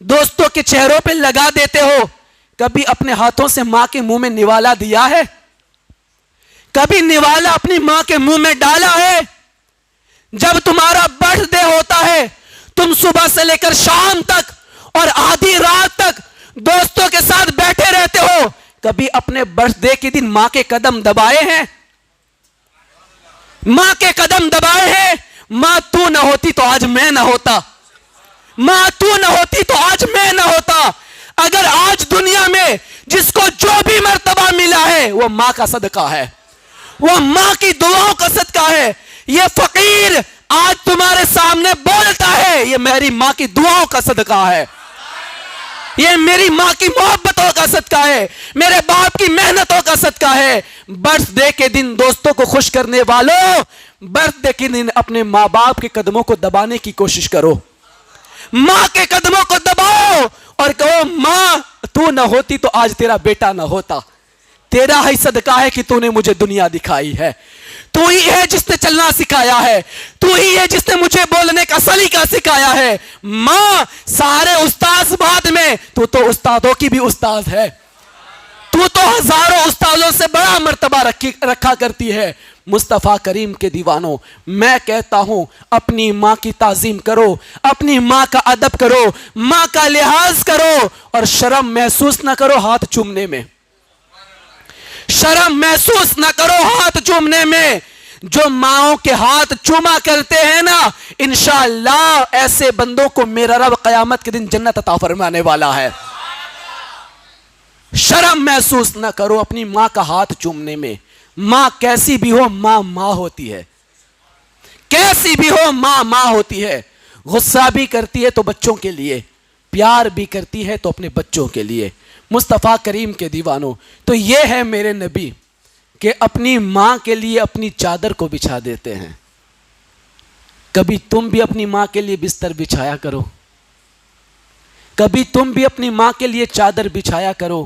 دوستوں کے چہروں پہ لگا دیتے ہو، کبھی اپنے ہاتھوں سے ماں کے منہ میں نوالا دیا ہے؟ کبھی نوالا اپنی ماں کے منہ میں ڈالا ہے؟ جب تمہارا برتھ ڈے ہوتا ہے تم صبح سے لے کر شام تک اور آدھی رات تک دوستوں کے ساتھ بیٹھے رہتے ہو، کبھی اپنے برتھ ڈے کے دن ماں کے قدم دبائے ہیں؟ ماں کے قدم دبائے ہیں؟ ماں تو نہ ہوتی تو آج میں نہ ہوتا، ماں تو نہ ہوتی تو آج میں نہ ہوتا۔ اگر آج دنیا میں جس کو جو بھی مرتبہ ملا ہے وہ ماں کا صدقہ ہے، وہ ماں کی دعاؤں کا صدقہ ہے۔ یہ فقیر آج تمہارے سامنے بولتا ہے، یہ میری ماں کی دعاؤں کا صدقہ ہے، یہ میری ماں کی محبتوں کا صدقہ ہے، میرے باپ کی محنتوں کا صدقہ ہے۔ برتھ ڈے کے دن دوستوں کو خوش کرنے والوں، برتھ ڈے کے دن اپنے ماں باپ کے قدموں کو دبانے کی کوشش کرو، ماں کے قدموں کو دباؤ اور کہو ماں تو نہ ہوتی تو آج تیرا بیٹا نہ ہوتا، تیرا ہی صدقہ ہے کہ تو نے مجھے دنیا دکھائی ہے، تو ہی ہے جس نے چلنا سکھایا ہے، تو ہی ہے جس نے مجھے بولنے کا سلیقہ سکھایا ہے۔ ماں سارے استاذ بعد میں، تو استادوں کی بھی استاذ ہے، تو ہزاروں استادوں سے بڑا مرتبہ رکھا کرتی ہے۔ مصطفیٰ کریم کے دیوانوں، میں کہتا ہوں اپنی ماں کی تعظیم کرو، اپنی ماں کا ادب کرو، ماں کا لحاظ کرو، اور شرم محسوس نہ کرو ہاتھ چومنے میں، شرم محسوس نہ کرو ہاتھ چومنے میں۔ جو ماؤں کے ہاتھ چوما کرتے ہیں نا، انشاءاللہ ایسے بندوں کو میرا رب قیامت کے دن جنت عطا فرمانے والا ہے۔ شرم محسوس نہ کرو اپنی ماں کا ہاتھ چومنے میں۔ ماں کیسی بھی ہو، ماں ماں ہوتی ہے، کیسی بھی ہو ماں ماں ہوتی ہے۔ غصہ بھی کرتی ہے تو بچوں کے لیے، پیار بھی کرتی ہے تو اپنے بچوں کے لیے۔ مصطفیٰ کریم کے دیوانوں، تو یہ ہے میرے نبی کہ اپنی ماں کے لیے اپنی چادر کو بچھا دیتے ہیں۔ کبھی تم بھی اپنی ماں کے لیے بستر بچھایا کرو، کبھی تم بھی اپنی ماں کے لیے چادر بچھایا کرو،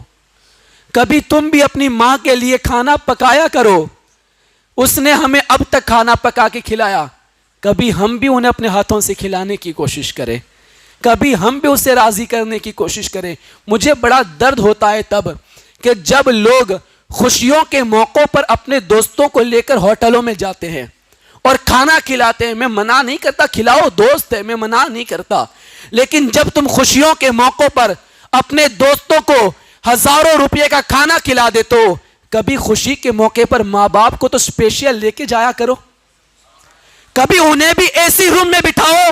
کبھی تم بھی اپنی ماں کے لیے کھانا پکایا کرو۔ اس نے ہمیں اب تک کھانا پکا کے کھلایا، کبھی ہم بھی انہیں اپنے ہاتھوں سے کھلانے کی کوشش کریں، کبھی ہم بھی اسے راضی کرنے کی کوشش کریں۔ مجھے بڑا درد ہوتا ہے تب کہ جب لوگ خوشیوں کے موقعوں پر اپنے دوستوں کو لے کر ہوٹلوں میں جاتے ہیں اور کھانا کھلاتے ہیں۔ میں منع نہیں کرتا، کھلاؤ، دوست ہے، میں منع نہیں کرتا، لیکن جب تم خوشیوں کے موقعوں پر اپنے دوستوں کو ہزاروں روپے کا کھانا کھلا دیتے ہو، کبھی خوشی کے موقع پر ماں باپ کو تو اسپیشل لے کے جایا کرو، کبھی انہیں بھی ایسی روم میں بٹھاؤ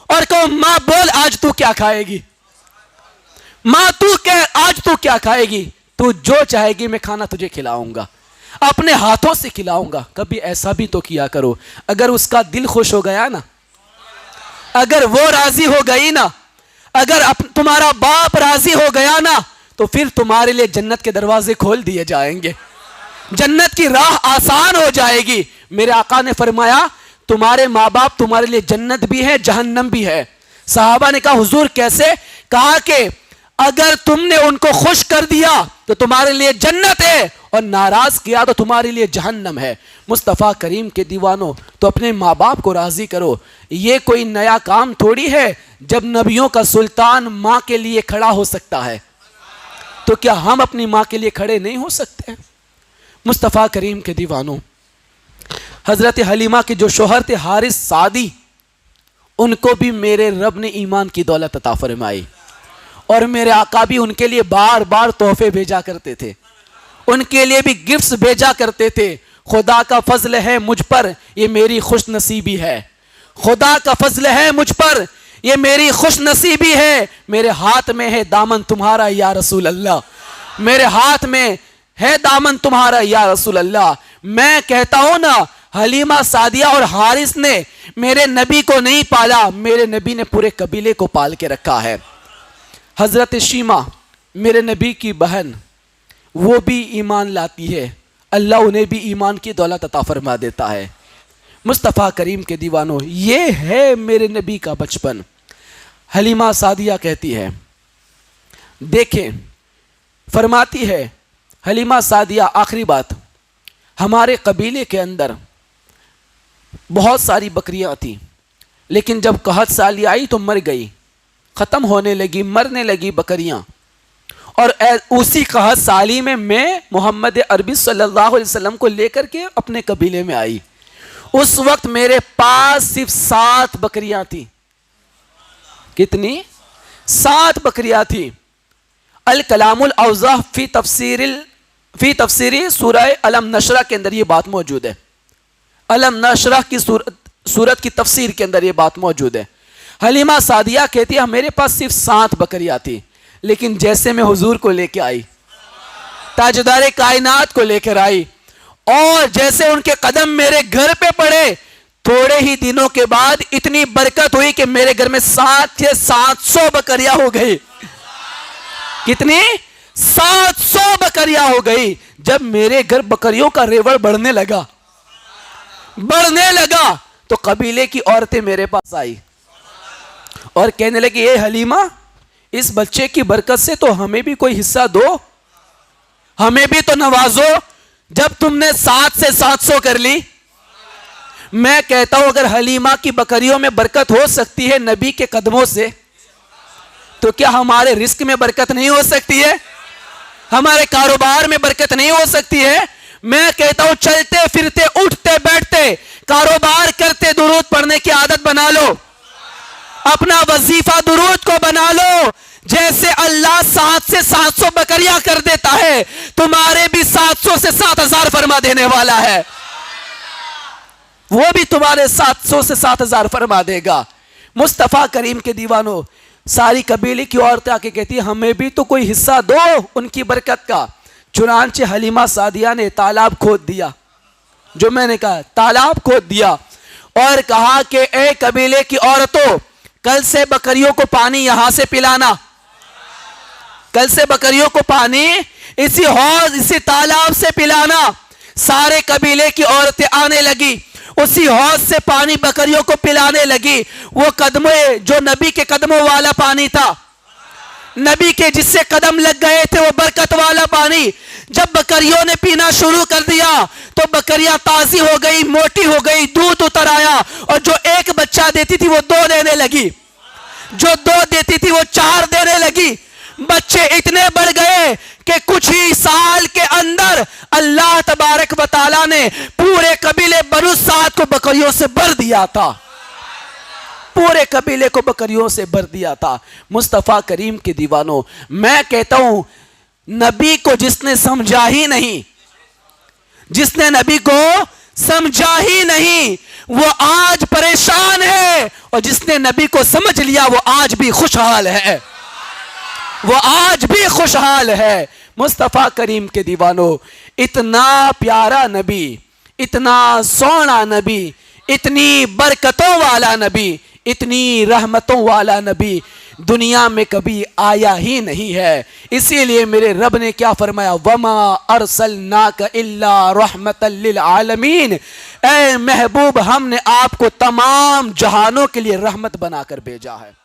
اور کہو ماں بول آج تو کیا کھائے گی، ماں تو آج تو کیا کھائے گی، تو جو چاہے گی میں کھانا تجھے کھلاؤں گا، اپنے ہاتھوں سے کھلاؤں گا۔ کبھی ایسا بھی تو کیا کرو۔ اگر اس کا دل خوش ہو گیا نا، اگر وہ راضی ہو گئی نا، اگر تمہارا باپ راضی ہو گیا نا، تو پھر تمہارے لیے جنت کے دروازے کھول دیے جائیں گے، جنت کی راہ آسان ہو جائے گی. میرے آقا نے فرمایا تمہارے ماں باپ تمہارے لیے جنت بھی ہے جہنم بھی ہے. صحابہ نے کہا حضور کیسے؟ کہا کہ اگر تم نے ان کو خوش کر دیا تو تمہارے لیے جنت ہے اور ناراض کیا تو تمہارے لیے جہنم ہے. مصطفیٰ کریم کے دیوانوں تو اپنے ماں باپ کو راضی کرو. یہ کوئی نیا کام تھوڑی ہے. جب نبیوں کا سلطان ماں کے لیے کھڑا ہو سکتا ہے تو کیا ہم اپنی ماں کے لیے کھڑے نہیں ہو سکتے؟ مصطفیٰ کریم کے دیوانوں حضرت حلیمہ کے جو شوہر تھے حارث سعدی ان کو بھی میرے رب نے ایمان کی دولت عطا فرمائی اور میرے آقا بھی ان کے لیے بار بار تحفے بھیجا کرتے تھے. ان کے لیے بھی گفٹس بھیجا کرتے تھے. خدا کا فضل ہے مجھ پر یہ میری خوش نصیبی ہے. خدا کا فضل ہے مجھ پر یہ میری خوش نصیبی ہے. میرے ہاتھ میں ہے دامن تمہارا یا رسول اللہ. میرے ہاتھ میں ہے دامن تمہارا یا رسول اللہ. میں کہتا ہوں نا حلیمہ سعدیہ اور حارث نے میرے نبی کو نہیں پالا, میرے نبی نے پورے قبیلے کو پال کے رکھا ہے. حضرت شیمہ میرے نبی کی بہن وہ بھی ایمان لاتی ہے. اللہ انہیں بھی ایمان کی دولت عطا فرما دیتا ہے. مصطفیٰ کریم کے دیوانوں یہ ہے میرے نبی کا بچپن. حلیمہ سعدیہ کہتی ہے دیکھیں فرماتی ہے حلیمہ سعدیہ آخری بات ہمارے قبیلے کے اندر بہت ساری بکریاں تھیں لیکن جب قحط سالی آئی تو مر گئی, ختم ہونے لگی, مرنے لگی بکریاں. اور اسی قحط سالی میں محمد عربی صلی اللہ علیہ وسلم کو لے کر کے اپنے قبیلے میں آئی. اس وقت میرے پاس صرف 7 بکریاں تھیں. کتنی؟ 7 بکریاں تھیں. الکلام الاوضح فی تفسیری سورہ علم نشرہ کے اندر یہ بات موجود ہے. علم نشرہ کی سورت کی تفسیر کے اندر یہ بات موجود ہے. حلیمہ سعدیہ کہتی ہے میرے پاس صرف 7 بکریاں تھیں لیکن جیسے میں حضور کو لے کے آئی, تاجدار کائنات کو لے کر آئی اور جیسے ان کے قدم میرے گھر پہ پڑے تھوڑے ہی دنوں کے بعد اتنی برکت ہوئی کہ میرے گھر میں 700 بکریاں ہو گئی. کتنی؟ 700 بکریاں ہو گئی. جب میرے گھر بکریوں کا ریوڑ بڑھنے لگا تو قبیلے کی عورتیں میرے پاس آئی اور کہنے لگی اے حلیمہ اس بچے کی برکت سے تو ہمیں بھی کوئی حصہ دو, ہمیں بھی تو نوازو. جب تم نے 7 سے 700 کر لی, میں کہتا ہوں اگر حلیمہ کی بکریوں میں برکت ہو سکتی ہے نبی کے قدموں سے تو کیا ہمارے رزق میں برکت نہیں ہو سکتی ہے؟ ہمارے کاروبار میں برکت نہیں ہو سکتی ہے؟ میں کہتا ہوں چلتے پھرتے اٹھتے بیٹھتے کاروبار کرتے درود پڑھنے کی عادت بنا لو, اپنا وظیفہ درود کو بنا لو. جیسے اللہ 7 سے 700 بکریاں کر دیتا ہے تمہارے بھی 700 سے 7000 فرما دینے والا ہے. وہ بھی تمہارے 700 سے 7000 فرما دے گا. مصطفیٰ کریم کے دیوانوں ساری قبیلے کی عورتیں آ کے کہتی ہیں ہمیں بھی تو کوئی حصہ دو ان کی برکت کا. چنانچہ حلیمہ سعدیہ نے تالاب کھود دیا, جو میں نے کہا تالاب کھود دیا اور کہا کہ اے قبیلے کی عورتوں کل سے بکریوں کو پانی یہاں سے پلانا, کل سے بکریوں کو پانی اسی حوض اسی تالاب سے پلانا. سارے قبیلے کی عورتیں آنے لگی, اسی حوض سے پانی بکریوں کو پلانے لگی. وہ قدموں جو نبی کے قدموں والا پانی تھا, نبی کے جس سے قدم لگ گئے تھے وہ برکت والا پانی جب بکریوں نے پینا شروع کر دیا تو بکریاں تازی ہو گئی, موٹی ہو گئی, دودھ اتر آیا اور جو 1 بچہ دیتی تھی وہ 2 دینے لگی, جو 2 دیتی تھی وہ 4 دینے لگی. بچے اتنے بڑھ گئے کہ کچھ ہی سال کے اندر اللہ تبارک و تعالیٰ نے پورے قبیلے بنو سعد کو بکریوں سے بھر دیا تھا, پورے قبیلے کو بکریوں سے بھر دیا تھا. مصطفیٰ کریم کے دیوانوں میں کہتا ہوں نبی کو جس نے سمجھا ہی نہیں, جس نے نبی کو سمجھا ہی نہیں وہ آج پریشان ہے اور جس نے نبی کو سمجھ لیا وہ آج بھی خوشحال ہے, وہ آج بھی خوشحال ہے. مصطفیٰ کریم کے دیوانوں اتنا پیارا نبی, اتنا سونا نبی, اتنی برکتوں والا نبی, اتنی رحمتوں والا نبی, دنیا میں کبھی آیا ہی نہیں ہے۔ اسی لیے میرے رب نے کیا فرمایا، وَمَا أَرْسَلْنَاكَ إِلَّا رَحْمَةً لِّلْعَالَمِينَ، اے محبوب ہم نے آپ کو تمام جہانوں کے لیے رحمت بنا کر بھیجا ہے۔